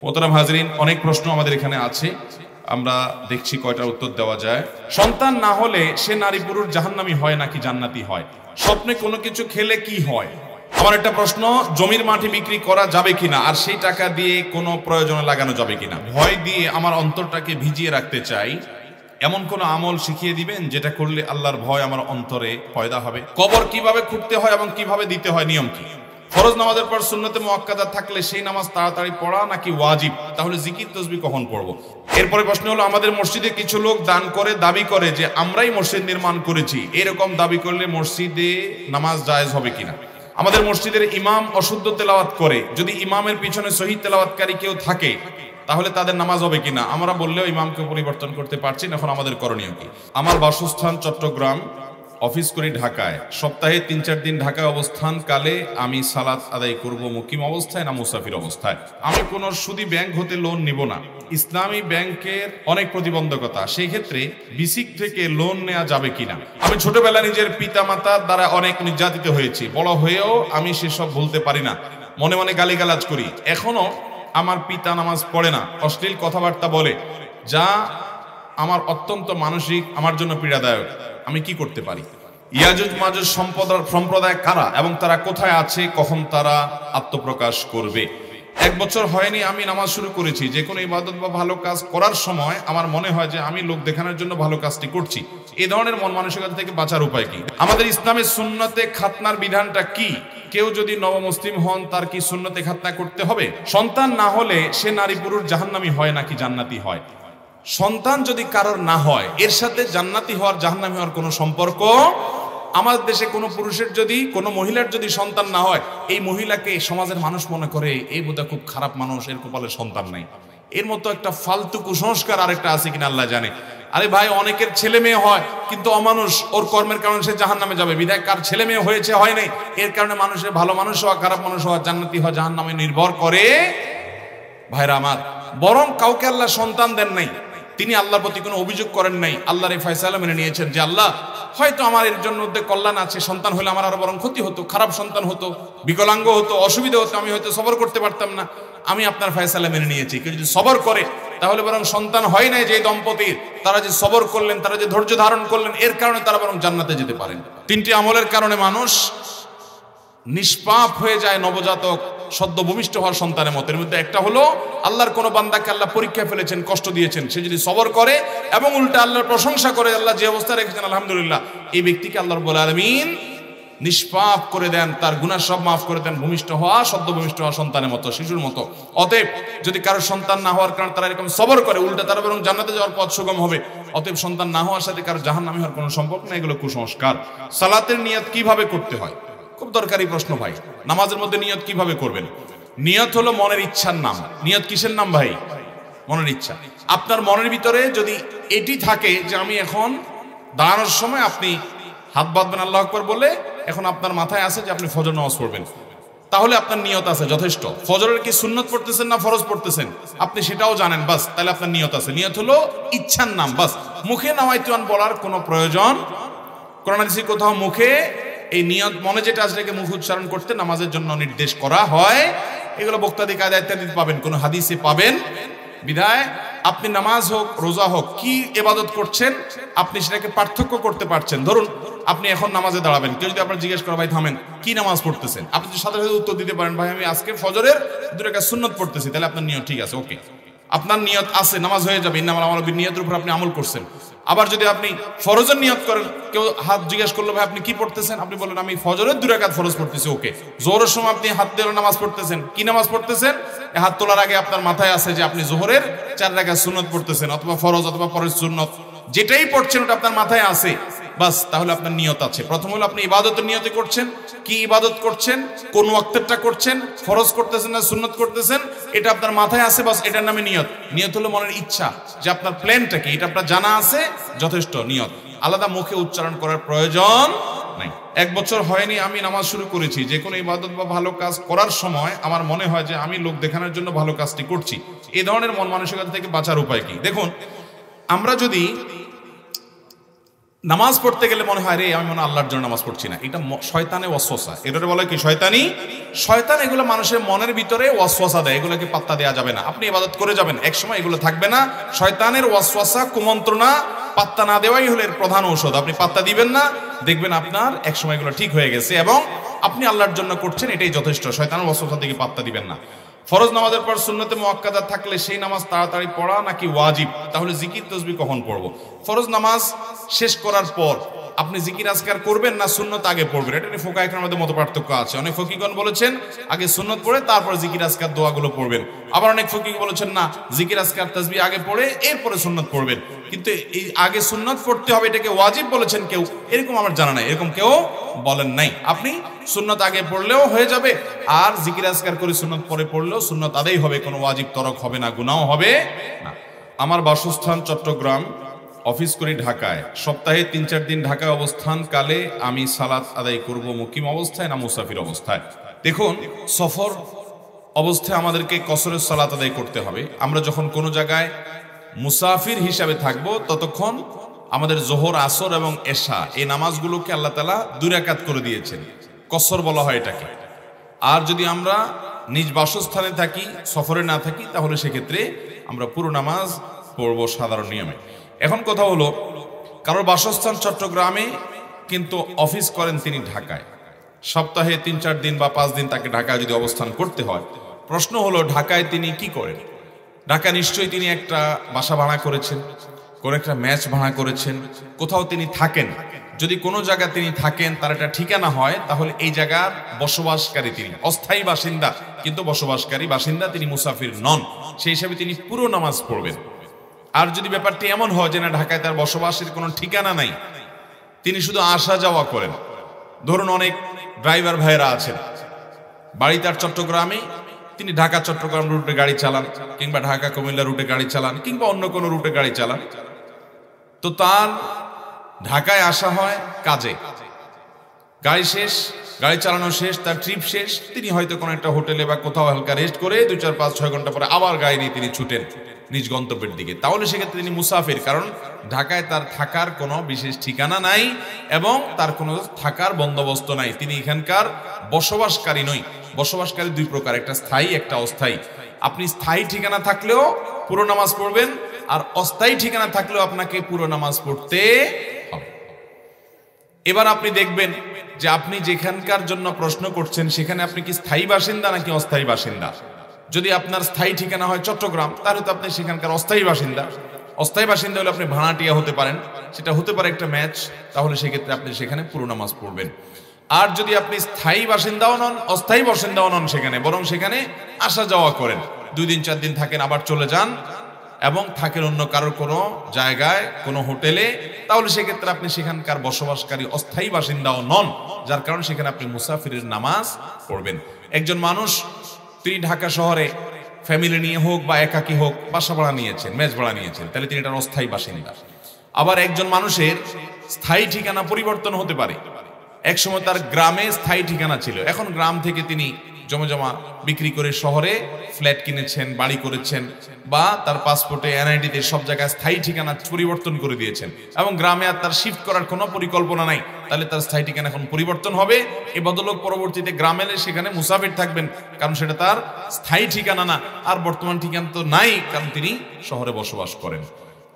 মোহতারাম হাজরিন, অনেক প্রশ্ন আমাদের এখানে আছে, আমরা দেখছি কয়টার উত্তর দেওয়া যায়। সন্তান না হলে সে নারী পুরুষ জাহান্নামী হয় নাকি জান্নাতি হয়? স্বপ্নে কোনো কিছু খেলে কি হয়? আমার একটা প্রশ্ন, জমির মাটি বিক্রি করা যাবে কিনা, আর সেই টাকা দিয়ে কোনো প্রয়োজনে লাগানো যাবে কিনা? ভয় দিয়ে আমার অন্তরটাকে ভিজিয়ে রাখতে চাই, এমন কোন আমল শিখিয়ে দিবেন যেটা করলে আল্লাহর ভয় আমার অন্তরে পয়দা হবে। কবর কিভাবে খুঁড়তে হয় এবং কিভাবে দিতে হয়, নিয়ম কি? ফরজ নামাজের পর সুন্নতে মুআক্কাদা থাকলে সেই নামাজ তাড়াতাড়ি পড়া নাকি ওয়াজিব? তাহলে জিকির তাসবিহ কখন পড়বো? এরপরে প্রশ্ন হলো, আমাদের মসজিদে কিছু লোক দান করে দাবি করে যে আমরাই মসজিদ নির্মাণ করেছি, এরকম দাবি করলে মসজিদে নামাজ জায়েজ হবে কিনা? আমাদের মসজিদের ইমাম অশুদ্ধ তেলাওয়াত করে, যদি ইমামের পিছনে সহিহ তেলাওয়াতকারী কেউ থাকে তাহলে তাদের নামাজ হবে কিনা? আমরা বললেও ইমামকে পরিবর্তন করতে পারছি না, এখন আমাদের করণীয় কি? আমার বাসস্থান চট্টগ্রাম, অফিস করি ঢাকায়, সপ্তাহে ৩-৪ দিন ঢাকায় অবস্থানকালে আমি সালাত আদায় করব মুকিম অবস্থায় না মুসাফির অবস্থায়? আমি কোনো সুদী ব্যাংক হতে লোন নিব না, ইসলামী ব্যাংকের অনেক প্রতিবন্ধকতা, সেই ক্ষেত্রে বিসিক থেকে লোন নেওয়া যাবে কিনা? আমি ছোটবেলা নিজের পিতা মাতার দ্বারা অনেক নির্যাতিত হয়েছি, বড় হয়েও আমি সেসব ভুলতে পারি না, মনে মনে গালিগালাজ করি, এখনো আমার পিতা নামাজ পড়ে না, অশ্লীল কথাবার্তা বলে, যা আমার অত্যন্ত মানসিক আমার জন্য পীড়াদায়ক, আমি কি করতে পারি? ইয়াজুজ মাজুজ সম্প্রদায় কারা এবং তারা কোথায় আছে, কখন তারা আত্মপ্রকাশ করবে? 1 বছর হয়নি আমি নামাজ শুরু করেছি, যে কোনো ইবাদত বা ভালো কাজ করার সময় আমার মনে হয় যে আমি লোক দেখানোর জন্য ভালো কাজটি করছি, এই ধরনের মন মানসিকতা থেকে বাঁচার উপায় কি? আমাদের ইসলামের সুন্নতে খাতনার বিধানটা কি? কেউ যদি নবমুসলিম হন তার কি সুন্নতে খাতনা করতে হবে? সন্তান না হলে সে নারী পুরুষ জাহান্নামী হয় নাকি জান্নাতি হয়? সন্তান যদি কারোর না হয়, এর সাথে জান্নাতি হওয়ার জাহান্নামী হওয়ার কোনো সম্পর্ক? আমাদের দেশে কোনো পুরুষের যদি, কোনো মহিলার যদি সন্তান না হয়, এই মহিলাকে সমাজের মানুষ মনে করে এই বোধহয় খুব খারাপ মানুষ, এর কপালে সন্তান নাই। এর মতো একটা ফালতু কুসংস্কার আরেকটা আছে কিনা আল্লাহ জানে। আরে ভাই, অনেকের ছেলে মেয়ে হয় কিন্তু অমানুষ, ওর কর্মের কারণে সে জাহান্নামে যাবে। বিধায় কার ছেলে মেয়ে হয়েছে হয় নাই, এর কারণে মানুষের ভালো মানুষ হওয়া, খারাপ মানুষ হওয়া, জান্নাতি হওয়া, জাহান্নামে নির্ভর করে ভাইরা আমার। বরং কাউকে আল্লাহ সন্তান দেন নাই, তিনি আল্লাহর প্রতি কোনো অভিযোগ করেন নাই, আল্লাহর এই ফয়সালা মেনে নিয়েছেন যে আল্লাহ হয়তো আমার এর জন্য কল্যাণ আছে, সন্তান হলে আমার আরো বরং ক্ষতি হতো, খারাপ সন্তান হতো, বিকলাঙ্গ হতো, অসুবিধা হতো, আমি হয়তো সবর করতে পারতাম না, আমি আপনার ফয়সালা মেনে নিয়েছি। কেউ যদি সবর করে তাহলে বরং সন্তান হয় নাই যে দম্পতির, তারা যে সবর করলেন, তারা যে ধৈর্য ধারণ করলেন, এর কারণে তারা বরং জান্নাতে যেতে পারেন। 3টি আমলের কারণে মানুষ নিষ্পাপ হয়ে যায় নবজাতক সদ্য ভূমিষ্ঠ হওয়ার সন্তানের মতো। এর মধ্যে একটা হলো, আল্লাহর কোন বান্দাকে আল্লাহ পরীক্ষায় ফেলেছেন, কষ্ট দিয়েছেন, সে যদি সবর করে এবং উল্টা আল্লাহর প্রশংসা করে, আল্লাহ যে অবস্থা রেখেছেন আলহামদুলিল্লাহ, এই ব্যক্তিকে আল্লাহ রাব্বুল আলামিন নিষ্পাপ করে দেন, তার গুনাহ সব মাফ করে দেন, ভূমিষ্ঠ হওয়া, সদ্য ভূমিষ্ঠ হওয়া সন্তানের মতো, শিশুর মতো। অতএব যদি কারো সন্তান না হওয়ার কারণে তারা এরকম সবর করে, উল্টা তারা বরং জান্নাতে যাওয়ার পথ সুগম হবে। অতএব সন্তান না হওয়ার সাথে কারো জাহান্নামী হওয়ার কোনো সম্পর্ক না, এগুলো কুসংস্কার। সালাতের নিয়ত কিভাবে করতে হয়? খুব দরকারি প্রশ্ন ভাই। নামাজের মধ্যে নিয়ত কিভাবে করবেন? নিয়ত হলো মনের ইচ্ছার নাম। নিয়ত কিসের নাম ভাই? মনের ইচ্ছা। আপনার মনের ভিতরে যদি এটি থাকে যে আমি এখন দাঁড়ানোর সময় আপনি হাত বাঁধবেন আল্লাহু আকবার বলে, এখন আপনার মাথায় আছে যে আপনি ফজর নামাজ পড়বেন, তাহলে আপনার নিয়ত আছে, যথেষ্ট। ফজরের কি সুন্নত পড়তেছেন না ফরজ পড়তেছেন আপনি সেটাও জানেন, বাস, তাহলে আপনার নিয়ত আছে। নিয়ত হলো ইচ্ছার নাম, বাস। মুখে নাওয়াইতুন বলার কোনো প্রয়োজন, কোরআন হাদিসে কোথাও মুখে এই নিয়ত, মনে যেটা আসলে মুখ উচ্চারণ করতে নামাজের জন্য নির্দেশ করা হয়, এগুলো বক্তাদি কায়দা ইত্যাদি পাবেন, কোন হাদিসে পাবেন। বিধায় আপনি নামাজ হোক, রোজা হোক, কি ইবাদত করছেন আপনি সেটাকে পার্থক্য করতে পারছেন। ধরুন আপনি এখন নামাজে দাঁড়াবেন, কেউ যদি আপনার জিজ্ঞেস করে ভাই থামেন, কি নামাজ পড়তেছেন, আপনি যদি সাথে সাথে উত্তর দিতে পারেন ভাই আমি আজকে ফজরের 2 রাকাত সুন্নত পড়তেছি, তাহলে আপনার নিয়ত ঠিক আছে, ওকে, আপনার নিয়ত আছে, নামাজ হয়ে যাবে। ইন্নামাল আমালু বিন্নিয়াতের উপর আপনি আমল করছেন। আবার যদি আপনি ফরজের নিয়ত করেন, কেউ হাত জিজ্ঞেস করলো ভাই আপনি কি পড়তেছেন, আপনি বলেন আমি ফজরের 2 রাকাত ফরজ পড়তেছি, ওকে। জোহরের সময় আপনি হাত দিয়ে নামাজ পড়তেছেন, কি নামাজ পড়তেছেন? হাত তোলার আগে আপনার মাথায় আছে যে আপনি জোহরের 4 রাকাত সুন্নত পড়তেছেন, অথবা ফরজ অথবা ফরজ সুন্নত, যেটাই পড়ছেন ওটা আপনার মাথায় আছে, বাস, তাহলে আপনার নিয়ত আছে। প্রথম হলো আপনি ইবাদতের নিয়তে করছেন, কি ইবাদত করছেন, কোন ওয়াক্তেরটা করছেন, ফরজ করতেছেন না সুন্নত করতেছেন, এটা আপনার মাথায় আছে, বাস, এটার নামে নিয়ত। নিয়ত হলো মনের ইচ্ছা, যে আপনার প্ল্যানটা কি, এটা আপনার জানা আছে, যথেষ্ট, নিয়ত। আলাদা মুখে উচ্চারণ করার প্রয়োজন নাই। 1 বছর হয়নি আমি নামাজ শুরু করেছি, যে কোনো ইবাদত বা ভালো কাজ করার সময় আমার মনে হয় যে আমি লোক দেখানোর জন্য ভালো কাজটি করছি, এই ধরনের মন মানসিকতা থেকে বাঁচার উপায় কি? দেখুন, আমরা যদি নামাজ পড়তে গেলে মনে হয় রে আমি মনে হয় আল্লাহর জন্য নামাজ পড়ছি না, এটা শয়তানে ওয়াসওয়াসা। এটারে বলে কি শয়তানি। শয়তান এগুলো মানুষের মনের ভিতরে ওয়াসওয়াসা দেয়, এগুলোকে পাত্তা দেওয়া যাবে না। আপনি ইবাদত করে যাবেন, একসময় এগুলো থাকবে না। শয়তানের ওয়াসওয়াসা, কুমন্ত্রণা পাত্তা না দেওয়াই হলো এর প্রধান ঔষধ। আপনি পাত্তা দিবেন না, দেখবেন আপনার একসময় এগুলো ঠিক হয়ে গেছে এবং আপনি আল্লাহর জন্য করছেন, এটাই যথেষ্ট। শয়তানের ওয়াসওয়াসা দিকে পাত্তা দিবেন না। ফরজ নামাজের পর সুন্নতে মুআক্কাদা থাকলে সেই নামাজ তাড়াতাড়ি পড়া নাকি ওয়াজিব? তাহলে জিকির তাসবিহ কখন পড়বো? ফরজ নামাজ শেষ করার পর আপনি জিকির আজকার করবেন না সুন্নত আগে পড়বেন? এটা নিয়ে ফুকাহা ইকরামের মধ্যে মত পার্থক্য আছে। অনেক ফকিহগণ বলেছেন আগে সুন্নত পড়ে তারপর জিকির আজকার দোয়াগুলো পড়বেন। আবার অনেক ফকিহ বলেছেন না, জিকির আজকার তাসবিহ আগে পড়ে এরপরে সুন্নত পড়বেন। কিন্তু এই আগে সুন্নত পড়তে হবে এটাকে ওয়াজিব বলেছেন কেউ, এরকম আমার জানা নাই, এরকম কেউ বলেন নাই। আপনি সুন্নত আগে পড়লেও হয়ে যাবে, আর জিকির আজকার করে সুন্নত পরে পড়লেও সুন্নত আদায় হবে, কোনো ওয়াজিব তরক হবে না, গুনাহ হবে না। আমার বাসস্থান চট্টগ্রাম, অফিস করি ঢাকায়। সপ্তাহে ৩-৪ দিন ঢাকায় অবস্থান কালে আমি সালাত আদায় করব মুকিম অবস্থায় না মুসাফির অবস্থায়? দেখুন, সফর অবস্থায় আমাদেরকে কসরের সালাত আদায় করতে হবে। আমরা যখন কোনো জায়গায় মুসাফির হিসাবে থাকব ততক্ষণ আমাদের জোহর, আসর এবং এশা এই নামাজগুলোকে আল্লাহ তাআলা 2 রাকাত করে দিয়েছেন, কসর বলা হয় এটাকে। আর যদি আমরা নিজ বাসস্থানে থাকি, সফরে না থাকি, তাহলে সেক্ষেত্রে আমরা পুরো নামাজ পড়ব সাধারণ নিয়মে। এখন কথা হলো, কারোর বাসস্থান চট্টগ্রামে কিন্তু অফিস করেন তিনি ঢাকায়, সপ্তাহে 3-4 দিন বা 5 দিন তাকে ঢাকায় যদি অবস্থান করতে হয়, প্রশ্ন হলো ঢাকায় তিনি কি করেন? ঢাকা নিশ্চয়ই তিনি একটা বাসা ভাড়া করেছেন, কোন একটা ম্যাচ ভাড়া করেছেন, কোথাও তিনি থাকেন। যদি কোনো জায়গায় তিনি থাকেন, তার একটা ঠিকানা হয়, তাহলে এই জায়গার বসবাসকারী তিনি, অস্থায়ী বাসিন্দা কিন্তু বসবাসকারী বাসিন্দা, তিনি মুসাফির নন। সেই হিসাবে তিনি পুরো নামাজ পড়বেন। আর যদি ব্যাপারটি এমন হয় যে না, ঢাকায় তার বসবাসের কোনো ঠিকানা নাই, তিনি শুধু আসা যাওয়া করেন। ধরুন অনেক ড্রাইভার ভাইয়েরা আছেন, বাড়ি তার চট্টগ্রামে, তিনি ঢাকা চট্টগ্রাম রুটে গাড়ি চালান, কিংবা ঢাকা কুমিল্লা রুটে গাড়ি চালান, কিংবা অন্য কোনো রুটে গাড়ি চালান। তো তার ঢাকায় আসা হয় কাজে, গাড়ি শেষ, গাড়ি চালানো শেষ, তার ট্রিপ শেষ, তিনি হয়তো কোনো একটা হোটেলে বা কোথাও হালকা রেস্ট করে 2-4-5-6 ঘন্টা পরে আবার গাড়ি নিয়ে তিনি ছুটেন নিজ গন্তব্যের দিকে। তাহলে সেক্ষেত্রে তিনি মুসাফির, কারণ ঢাকায় তার থাকার কোনো বিশেষ ঠিকানা নাই এবং তার কোনো থাকার বন্দোবস্ত নাই। তিনি এখানকার বসবাসকারী নই। বসবাসকারী 2 প্রকার, একটা স্থায়ী, একটা অস্থায়ী। আপনি স্থায়ী ঠিকানা থাকলেও পুরো নামাজ পড়বেন, আর অস্থায়ী ঠিকানা থাকলেও আপনাকে পুরো নামাজ পড়তে হবে। এবার আপনি দেখবেন যে আপনি যেখানকার জন্য প্রশ্ন করছেন সেখানে আপনি কি স্থায়ী বাসিন্দা নাকি অস্থায়ী বাসিন্দা। যদি আপনার স্থায়ী ঠিকানা হয় চট্টগ্রাম, তাহলে তো আপনি সেখানকার অস্থায়ী বাসিন্দা। অস্থায়ী বাসিন্দা হলে আপনি ভাড়াটিয়া হতে পারেন, সেটা হতে পারে একটা ম্যাচ, তাহলে সেক্ষেত্রে আপনি সেখানে পুরো নামাজ পড়বেন। আর যদি আপনি স্থায়ী বাসিন্দাও নন, অস্থায়ী বাসিন্দাও নন সেখানে, বরং সেখানে আসা যাওয়া করেন, 2 দিন 4 দিন থাকেন, আবার চলে যান এবং থাকেন অন্য কারোর কোনো জায়গায়, কোনো হোটেলে, তাহলে সেক্ষেত্রে আপনি সেখানকার বসবাসকারী অস্থায়ী বাসিন্দাও নন, যার কারণে সেখানে আপনি মুসাফিরের নামাজ পড়বেন। একজন মানুষ তিনি ঢাকা শহরে ফ্যামিলি নিয়ে হোক বা একাকী হোক বাসা ভাড়া নিয়েছেন, মেস ভাড়া নিয়েছেন, তাহলে তিনি এটার অস্থায়ী বাসিন্দা। আবার একজন মানুষের স্থায়ী ঠিকানা পরিবর্তন হতে পারে। একসময় তার গ্রামে স্থায়ী ঠিকানা ছিল, এখন গ্রাম থেকে তিনি জমা বিক্রি করে শহরে ফ্ল্যাট কিনেছেন, বাড়ি করেছেন, বা তার পাসপোর্টে এনআইডিতে সব জায়গায় স্থায়ী ঠিকানা পরিবর্তন করে দিয়েছেন এবং গ্রামে আর তার শিফট করার কোনো পরিকল্পনা নাই, তাহলে তার স্থায়ী ঠিকানা এখন পরিবর্তন হবে। এই বদলোক পরবর্তীতে গ্রামে এলে সেখানে মুসাফির থাকবেন, কারণ সেটা তার স্থায়ী ঠিকানা না, আর বর্তমান ঠিকানা তো নাই, কারণ তিনি শহরে বসবাস করেন।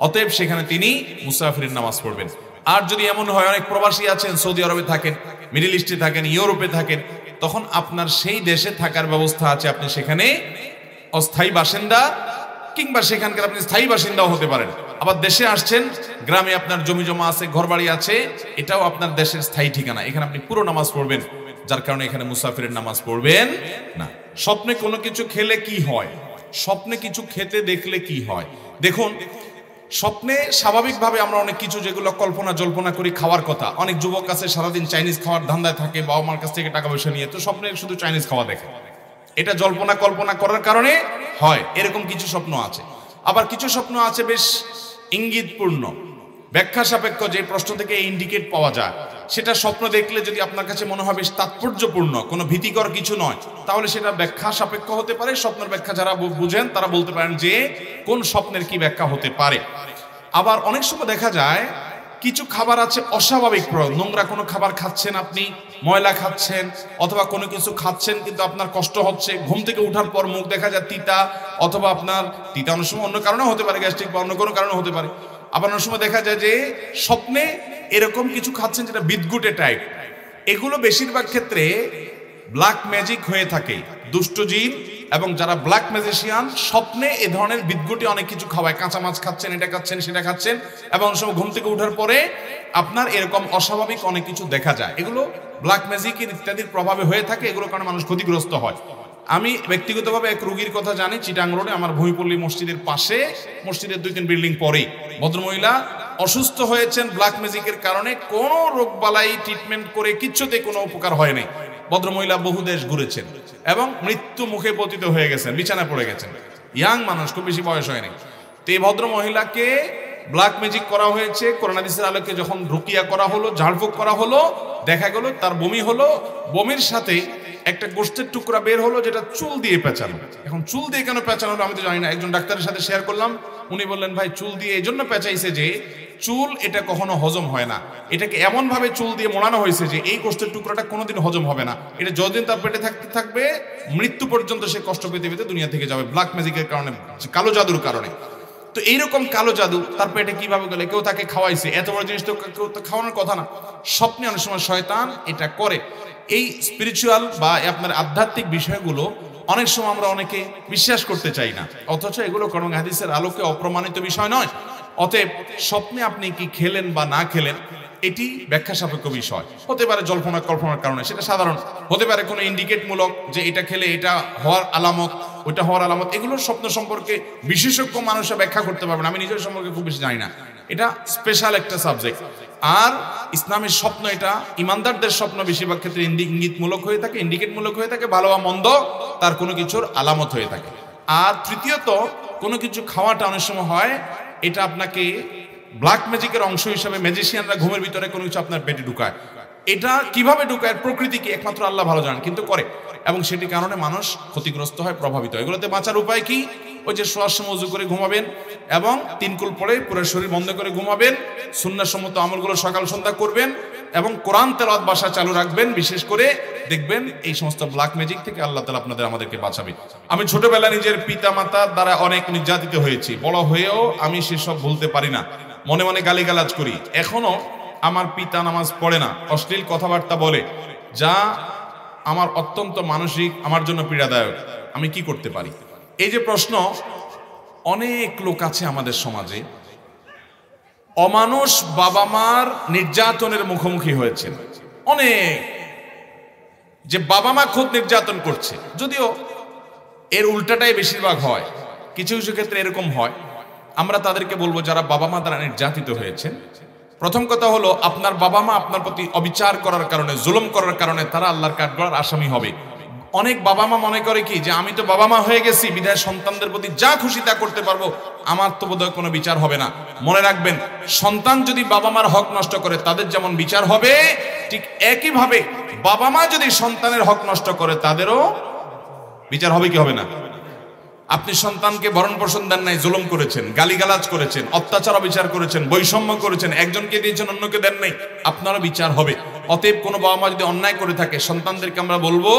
অতএব সেখানে তিনি মুসাফিরের নামাজ পড়বেন। আর যদি এমন হয়, অনেক প্রবাসী আছেন, সৌদি আরবে থাকেন, মিডল ইস্টে থাকেন, ইউরোপে থাকেন, তখন আপনার সেই দেশে থাকার ব্যবস্থা আছে, আপনি সেখানে অস্থায়ী বাসিন্দা কিংবা সেখানকার আপনি স্থায়ী বাসিন্দাও হতে পারেন। আবার দেশে আসছেন, গ্রামে আপনার জমি জমা আছে, ঘরবাড়ি আছে, এটাও আপনার দেশের স্থায়ী ঠিকানা, এখানে আপনি পুরো নামাজ পড়বেন, যার কারণে এখানে মুসাফিরের নামাজ পড়বেন না। স্বপ্নে কোনো কিছু খেলে কি হয়? স্বপ্নে কিছু খেতে দেখলে কি হয়? দেখুন, স্বপ্নে স্বাভাবিকভাবে আমরা অনেক কিছু যেগুলো কল্পনা জল্পনা করি খাওয়ার কথা, অনেক যুবক আছে সারাদিন চাইনিজ খাওয়ার ধান্দায় থাকে, বাবা মার কাছ থেকে টাকা পয়সা নিয়ে, তো স্বপ্নে শুধু চাইনিজ খাওয়া দেখে, এটা জল্পনা কল্পনা করার কারণে হয়, এরকম কিছু স্বপ্ন আছে। আবার কিছু স্বপ্ন আছে বেশ ইঙ্গিতপূর্ণ, ব্যাখ্যা সাপেক্ষ, যে প্রশ্ন থেকে ইন্ডিকেট পাওয়া যায়, সেটা স্বপ্ন দেখলে যদি আপনার কাছে মনে হয় বেশ তাৎপর্যপূর্ণ, কোনো ভীতিকর কিছু নয়, তাহলে সেটা ব্যাখ্যা সাপেক্ষ হতে পারে। স্বপ্নের ব্যাখ্যা যারা বুঝেন তারা বলতে পারেন যে কোন স্বপ্নের কি ব্যাখ্যা হতে পারে। আবার অনেক সময় দেখা যায় কিছু খাবার আছে অস্বাভাবিক প্রয়োগ, নোংরা কোনো খাবার খাচ্ছেন আপনি, ময়লা খাচ্ছেন, অথবা কোনো কিছু খাচ্ছেন কিন্তু আপনার কষ্ট হচ্ছে, ঘুম থেকে ওঠার পর মুখ দেখা যায় তিতা, অথবা আপনার তিতা অনেক সময় অন্য কারণে হতে পারে, গ্যাস্ট্রিক বা অন্য কোনো কারণে হতে পারে। আবার অনেক সময় দেখা যায় যে স্বপ্নে এরকম কিছু খাচ্ছেন যেটা বিদঘুটে টাইপ। এগুলো বেশিরভাগ ক্ষেত্রে ব্ল্যাক ম্যাজিক হয়ে থাকে, দুষ্ট জিন এবং যারা ব্ল্যাক ম্যাজিশিয়ান স্বপ্নে এ ধরনের বিদঘুটে অনেক কিছু খাওয়ায়, কাঁচা মাছ খাচ্ছেন, এটা খাচ্ছেন, সেটা খাচ্ছেন, এবং অনেক সময় ঘুম থেকে ওঠার পরে আপনার এরকম অস্বাভাবিক অনেক কিছু দেখা যায়। এগুলো ব্ল্যাক ম্যাজিকের ইত্যাদির প্রভাবে হয়ে থাকে, এগুলোর কারণে মানুষ ক্ষতিগ্রস্ত হয়। আমি ব্যক্তিগতভাবে এক রোগীর কথা জানি, চিটাং রোডে আমার ভূমিপল্লী মসজিদের পাশে, মসজিদের 2-3 বিল্ডিং পরেই ভদ্রমহিলা অসুস্থ হয়েছেন ব্ল্যাক ম্যাজিকের কারণে। কোনো রোগ বালাই ট্রিটমেন্ট করে কিচ্ছুতে কোনো উপকার হয় নাই। ভদ্রমহিলা বহু দেশ ঘুরেছেন এবং মৃত্যু মুখে পতিত হয়ে গেছেন, বিছানায় পড়ে গেছেন, ইয়াং মানুষ, খুব বেশি বয়স হয়নি। তো এই ভদ্রমহিলাকে ব্ল্যাক ম্যাজিক করা হয়েছে। কোরআন হাদিসের আলোকে যখন রুকিয়া করা হলো, ঝাড়ফুঁক করা হলো, দেখা গেল তার বমি হলো, বমির সাথে একটা গোশতের টুকরা বের হলো যেটা চুল দিয়ে পেঁচানো। এখন চুল দিয়ে কেন পেঁচানো আমি তো জানি না, একজন ডাক্তারের সাথে শেয়ার করলাম, উনি বললেন ভাই চুল দিয়ে এই জন্য পেঁচাইছে যে চুল এটা কখনো হজম হয় না, এটাকে এমন ভাবে চুল দিয়ে মোড়ানো হয়েছে যে এই গোশতের টুকরাটা কোনোদিন হজম হবে না, এটা যতদিন তার পেটে থাকতে থাকবে মৃত্যু পর্যন্ত সে কষ্ট পেতে পেতে দুনিয়া থেকে যাবে ব্ল্যাক ম্যাজিকের কারণে, কালো জাদুর কারণে। তো এইরকম কালো জাদু তার পেটে কিভাবে গেলে, কেউ তাকে খাওয়াইছে, এত বড় জিনিস তো কেউ তো খাওয়ানোর কথা না। স্বপ্নে অনেক সময় শয়তান এটা করে। এই স্পিরিচুয়াল বা আপনার আধ্যাত্মিক বিষয়গুলো অনেক সময় আমরা অনেকে বিশ্বাস করতে চাই না, অথচ এগুলো কোরআন হাদিসের আলোকে অপ্রমাণিত বিষয় নয়। অতএব স্বপ্নে আপনি কি খেলেন বা না খেলেন এটি ব্যাখ্যা সাপেক্ষ বিষয়। হতে পারে জল্পনা কল্পনার কারণে, সেটা সাধারণ। হতে পারে কোনো ইন্ডিকেটমূলক যে এটা খেলে এটা হওয়ার আলামত, ওইটা হওয়ার আলামত। এগুলো স্বপ্ন সম্পর্কে বিশেষজ্ঞ মানুষরা ব্যাখ্যা করতে পারবেন, আমি নিজের সম্পর্কে খুব বেশি জানি না, এটা স্পেশাল একটা সাবজেক্ট। আর ইসলামের স্বপ্ন এটা ইমানদারদের স্বপ্ন বেশিরভাগ ক্ষেত্রে ইঙ্গিতমূলক হয়ে থাকে, ইন্ডিকেটমূলক হয়ে থাকে, ভালো বা মন্দ তার কোনো কিছুর আলামত হয়ে থাকে। আর তৃতীয়ত, কোনো কিছু খাওয়াটা অনেক সময় হয় এটা আপনাকে ব্ল্যাক ম্যাজিকের অংশ হিসাবে ম্যাজিশিয়ানরা ঘুমের ভিতরে কোনো কিছু আপনার পেটে ঢুকায়। এটা কিভাবে ঢুকায় প্রকৃতি কি একমাত্র আল্লাহ ভালো জানেন, কিন্তু করে, এবং সেটির কারণে মানুষ ক্ষতিগ্রস্ত হয়, প্রভাবিত হয়। এগুলোতে বাঁচার উপায় কি? ওই যে শোয়ার সময় ওযু করে ঘুমাবেন এবং 3 কুল পড়ে পুরো শরীর বন্ধ করে ঘুমাবেন, সুন্নাহসম্মত আমলগুলো সকাল সন্ধ্যা করবেন এবং কোরআন তেলাওয়াত বাসা চালু রাখবেন। বিশেষ করে দেখবেন এই সমস্ত ব্ল্যাক ম্যাজিক থেকে আল্লাহ তাআলা আমাদেরকে বাঁচাবে। আমি ছোটবেলা নিজের পিতা মাতার দ্বারা অনেক নির্যাতিত হয়েছি, বড় হয়েও আমি সেসব ভুলতে পারি না, মনে মনে গালিগালাজ করি। এখনো আমার পিতা নামাজ পড়ে না, অশ্লীল কথাবার্তা বলে, যা আমার অত্যন্ত মানসিক, আমার জন্য পীড়াদায়ক। আমি কি করতে পারি? এই যে প্রশ্ন, অনেক লোক আছে আমাদের সমাজে অমানুষ বাবা মার নির্যাতনের মুখোমুখি হয়েছেন, অনেক, যে বাবা মা খুব নির্যাতন করছে। যদিও এর উল্টাটাই বেশিরভাগ হয়, কিছু কিছু ক্ষেত্রে এরকম হয়। আমরা তাদেরকে বলবো যারা বাবা মা দ্বারা নির্যাতিত হয়েছেন, প্রথম কথা হলো আপনার বাবা মা আপনার প্রতি অবিচার করার কারণে, জুলুম করার কারণে তারা আল্লাহর কাঠগড়ার আসামি হবে। অনেক বাবা মা মনে করে কি যে আমি তো বাবা মা হয়ে গেছি, বিধায় সন্তানদের প্রতি যা খুশি তা করতে পারবো, আমার তো বোধহয় কোনো বিচার হবে না। মনে রাখবেন, সন্তান যদি বাবা মার হক নষ্ট করে তাদের যেমন বিচার হবে, ঠিক একইভাবে বাবা মা যদি সন্তানের হক নষ্ট করে তাদেরও বিচার হবে কি হবে না? আপনি সন্তানকে ভরণ পোষণ দেন নাই, জুলুম করেছেন, গালিগালাজ করেছেন, অত্যাচার অবিচার করেছেন, বৈষম্য করেছেন, একজনকে দিয়েছেন অন্যকে দেন নাই, আপনারও বিচার হবে। অতএব কোনো বাবা মা যদি অন্যায় করে থাকে, সন্তানদেরকে আমরা বলবো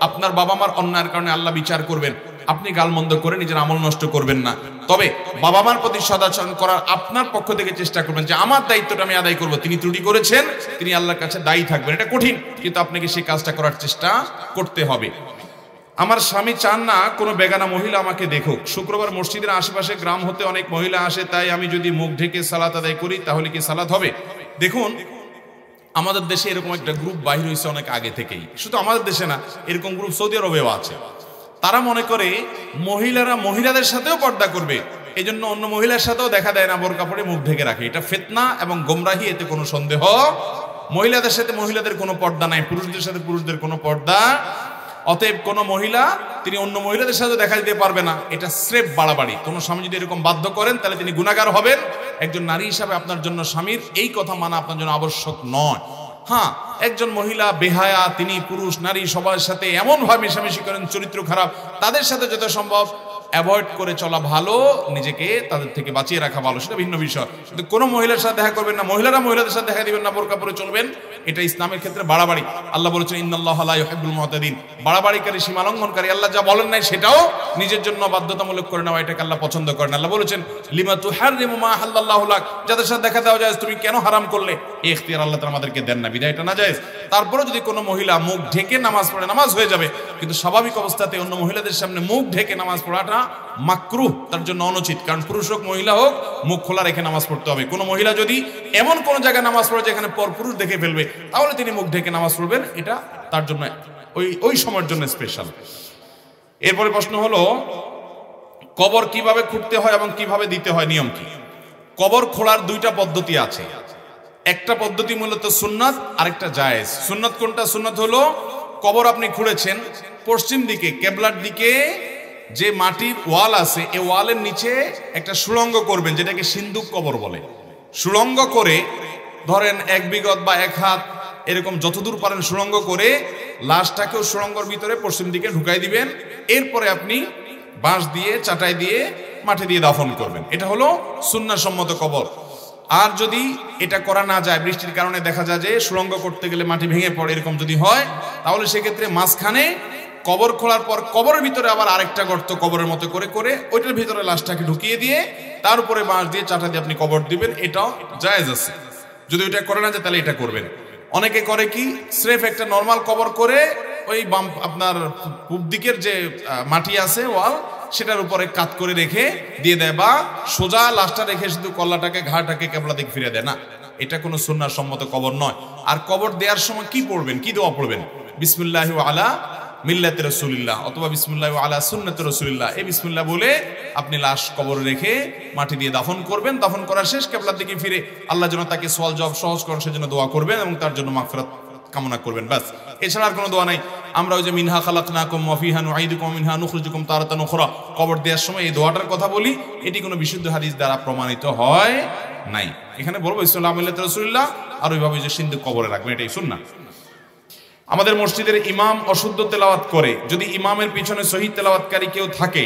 আপনার বাবা মার অন্যায়ের কারণে আল্লাহ বিচার করবেন, আপনি গালমন্দ করে নিজের আমল নষ্ট করবেন না। তবে বাবা মার প্রতি সদাচরণ করার আপনার পক্ষ থেকে চেষ্টা করবেন যে আমার দায়িত্বটা আমি আদায় করব, তিনি ত্রুটি করেছেন, তিনি আল্লাহর কাছে দায়ী থাকবেন। এটা কঠিন, কিন্তু আপনাকে সেই কাজটা করার চেষ্টা করতে হবে। আমার স্বামী চান না কোনো বেগানা মহিলা আমাকে দেখুক। শুক্রবার মসজিদের আশেপাশে গ্রাম হতে অনেক মহিলা আসে, তাই আমি যদি মুখ ঢেকে সালাত আদায় করি তাহলে কি সালাত হবে? দেখুন, আমাদের দেশে এরকম একটা গ্রুপ বাহির হয়েছে অনেক আগে থেকেই, শুধু আমাদের দেশে না, এরকম গ্রুপ সৌদি আরবেও আছে। তারা মনে করে মহিলারা মহিলাদের সাথেও পর্দা করবে, এই জন্য অন্য মহিলার সাথেও দেখা দেয় না, বোরকা পরে মুখ ঢেকে রাখে। এটা ফিতনা এবং গোমরাহি, এতে কোনো সন্দেহ। মহিলাদের সাথে মহিলাদের কোনো পর্দা নাই, পুরুষদের সাথে পুরুষদের কোনো পর্দা। অতএব কোনো মহিলা তিনি অন্য মহিলাদের সাথে দেখা দিতে পারবে না, এটা স্রেফ বাড়াবাড়ি। কোনো স্বামী যদি এরকম বাধ্য করেন তাহলে তিনি গুনাহগার হবেন। একজন নারী হিসাবে আপনার জন্য স্বামীর এই কথা মানা আপনার জন্য আবশ্যক নয়। হ্যাঁ, একজন মহিলা বেহায়া, তিনি পুরুষ নারী সবার সাথে এমন ভাবে মেশামেশি করেন, চরিত্র খারাপ, তাদের সাথে যত সম্ভব অ্যাভয়েড করে চলা ভালো, নিজেকে তাদের থেকে বাঁচিয়ে রাখা ভালো, সেটা ভিন্ন বিষয়। কিন্তু কোনো মহিলার সাথে দেখা করবেন না, মহিলারা মহিলাদের সাথে দেখা দিবেন না, বোরকা পরে চলবেন, এটা ইসলামের ক্ষেত্রে বাড়াবাড়ি। আল্লাহ বলেছেন ইন্নাল্লাহা লা ইউহিব্বুল মুতাদিন, বাড়াবাড়িকারী, সীমালঙ্ঘনকারী। আল্লাহ যা বলেন নাই সেটাও নিজের জন্য বাধ্যতামূলক করে নেওয়া, এটাকে আল্লাহ পছন্দ করেন। আল্লাহ বলেছেন লিমা তুহাররিমু মা আহাল্লাল্লাহু লাক, যাদের সাথে দেখা দেওয়া যায় তুমি কেন হারাম করলে, এই ইখতিয়ার আল্লাহ তাআলা আমাদেরকে দেন না, বিধায় এটা না জায়েজ। তারপরে যদি কোনো মহিলা মুখ ঢেকে নামাজ পড়ে, নামাজ হয়ে যাবে, কিন্তু স্বাভাবিক অবস্থাতে অন্য মহিলাদের সামনে মুখ ঢেকে নামাজ পড়াটা মাকরুহ, তার জন্য অনুচিত। কারণ পুরুষ হোক মহিলা হোক, মুখ খোলা রেখে নামাজ পড়তে হবে। কোনো মহিলা যদি এমন কোন জায়গায় নামাজ পড়ে যেখানে পর পুরুষ দেখে ফেলবে, তাহলে তিনি মুখ ঢেকে নামাজ পড়বেন, এটা তার জন্য ওই সময়ের জন্য স্পেশাল। এরপরে প্রশ্ন হলো কবর কিভাবে খুঁড়তে হয় এবং কিভাবে দিতে হয়, নিয়ম কি? কবর খোঁড়ার দুইটা পদ্ধতি আছে। একটা পদ্ধতি মূলত সুন্নাত, আরেকটা জায়েজ। সুন্নাত কোনটা? সুন্নাত হলো কবর আপনি খুঁড়েছেন, পশ্চিম দিকে কেবলার দিকে যে মাটির ওয়াল আছে, এই ওয়ালের নিচে একটা সুড়ঙ্গ করবেন, যেটাকে সিন্দুক কবর বলে। সুড়ঙ্গ করে ধরেন 1 বিঘত বা 1 হাত এরকম যতদূর পারেন সুড়ঙ্গ করে লাশটাকেও সুড়ঙ্গর ভিতরে পশ্চিম দিকে ঢুকাই দিবেন। এরপরে আপনি বাঁশ দিয়ে চাটাই দিয়ে মাটি দিয়ে দাফন করবেন। এটা হলো সুন্নাহসম্মত কবর। আর যদি এটা করা না যায়, বৃষ্টির কারণে দেখা যায় যে সুড়ঙ্গ করতে গেলে মাটি ভেঙে পড়ে, এরকম যদি হয়, তাহলে সেক্ষেত্রে মাঝখানে কবর খোঁড়ার পর কবরের ভিতরে আবার আরেকটা গর্ত কবরের মতো করে করে ওইটার ভিতরে লাশটাকে ঢুকিয়ে দিয়ে তার উপরে বাঁশ দিয়ে চাটা দিয়ে আপনি কবর দিবেন, এটাও জায়েজ আছে। যদি ওইটা করে না যায় তাহলে এটা করবেন। অনেকে করে কি, স্রেফ একটা নর্মাল কবর করে ওই বাম আপনার পূব দিকের যে মাটি আছে ওয়াল, সেটার উপরে কাত করে রেখে দিয়ে দেয়, বা সোজা লাশটা রেখে শুধু কল্লাটাকে ঘাড়টাকে কেবলা দিকে ফিরে দেয় না। এটা কোনো সুন্নাহ সম্মত কবর নয়। আর কবর দেওয়ার সময় কি পড়বেন, কি দোয়া পড়বেন? বিসমিল্লাহি ওয়া আলা মিল্লাতি রাসূলিল্লাহ অথবা বিসমিল্লাহি ওয়া আলা সুন্নাতি রাসূলিল্লাহ, এই বিসমিল্লাহ বলে আপনি লাশ কবরে রেখে মাটি দিয়ে দাফন করবেন। দাফন করা শেষ, কেবলার দিকে ফিরে আল্লাহ যেন তাকে সওয়াল জবাব সহজ করেন সেজন্য দোয়া করবেন এবং তার জন্য মাগফিরাত কামনা করবেন, ব্যাস। এছাড়া আর কোনো দোয়া নাই। আমরা ওই যে মিনহা খালাকনাকুম ওয়া ফিহা নুঈদুকুম ওয়া মিনহা নুখরিজুকুম তারাতান উখরা, কবর দেওয়ার সময় এই দোয়াটার কথা বলি, এটি কোনো বিশুদ্ধ হাদিস দ্বারা প্রমাণিত হয় নাই। এখানে বলবো ইসলাম মিল্লাতি রাসূলিল্লাহ, আর ওইভাবে যে সিন্দুক কবরে রাখবেন, এটাই সুন্নাহ। আমাদের মসজিদের ইমাম অশুদ্ধ তেলাওয়াত করে, যদি ইমামের পিছনে সহিহ তেলাওয়াতকারী কেউ থাকে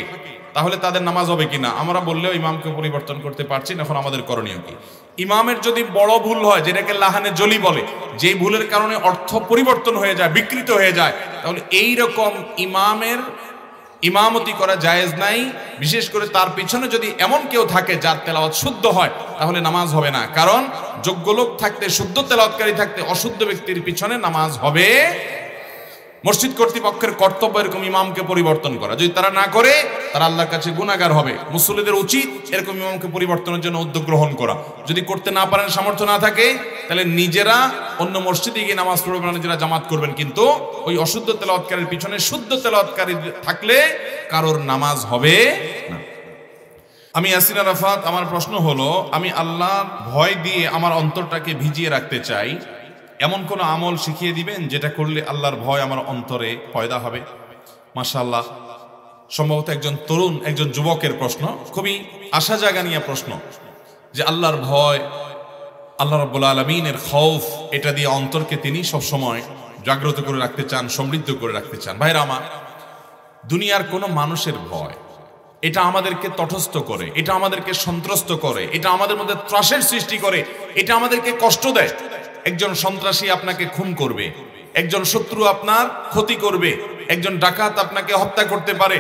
তাহলে তাদের নামাজ হবে কিনা? আমরা বললেও ইমামকে পরিবর্তন করতে পারছি না, এখন আমাদের করণীয় কি? ইমামের যদি বড় ভুল হয়, যেটাকে লাহানে জলি বলে, যে ভুলের কারণে অর্থ পরিবর্তন হয়ে যায়, বিকৃত হয়ে যায়, তাহলে এই রকম ইমামের ইমামতি করা জায়েজ নাই। বিশেষ করে তার পিছনে যদি এমন কেউ থাকে যার তেলাওয়াত শুদ্ধ হয়, তাহলে নামাজ হবে না। কারণ যোগ্য লোক থাকতে, শুদ্ধ তেলাওয়াতকারী থাকতে অশুদ্ধ ব্যক্তির পিছনে নামাজ হবে। মসজিদ কর্তৃপক্ষের কর্তব্য এরকম ইমামকে পরিবর্তন করা। যদি তারা না করে, তারা আল্লাহর কাছে গুনাহগার হবে। মুসল্লিদের উচিত এরকম ইমামকে পরিবর্তনের জন্য উদ্যোগ গ্রহণ করা। যদি করতে না পারেন, সামর্থ্য না থাকে, তাহলে নিজেরা অন্য মসজিদে গিয়ে নামাজ পড়বেন, নিজেরা জামাত করবেন। কিন্তু ওই অশুদ্ধ তেলাওয়াতকারীর পিছনে শুদ্ধ তেলাওয়াতকারী থাকলে কারোর নামাজ হবে না। আমি ইয়াসিন আরাফাত, আমার প্রশ্ন হলো, আমি আল্লাহর ভয় দিয়ে আমার অন্তরটাকে ভিজিয়ে রাখতে চাই, এমন কোন আমল শিখিয়ে দিবেন যেটা করলে আল্লাহর ভয় আমার অন্তরে পয়দা হবে? মাশাআল্লাহ, সম্ভবত একজন তরুণ, একজন যুবকের প্রশ্ন, খুবই আশা জাগানিয়া প্রশ্ন, যে আল্লাহর ভয়, আল্লাহ রাব্বুল আলামিনের খৌফ, এটা দিয়ে অন্তরকে তিনি সবসময় জাগ্রত করে রাখতে চান, সমৃদ্ধ করে রাখতে চান। ভাইরা আমার, দুনিয়ার কোনো মানুষের ভয়, এটা আমাদেরকে তটস্থ করে, এটা আমাদেরকে সন্ত্রস্ত করে, এটা আমাদের মধ্যে ত্রাসের সৃষ্টি করে, এটা আমাদেরকে কষ্ট দেয়। একজন সন্ত্রাসী আপনাকে খুন করবে, একজন শত্রু আপনার ক্ষতি করবে, একজন ডাকাত আপনাকে হত্যা করতে পারে,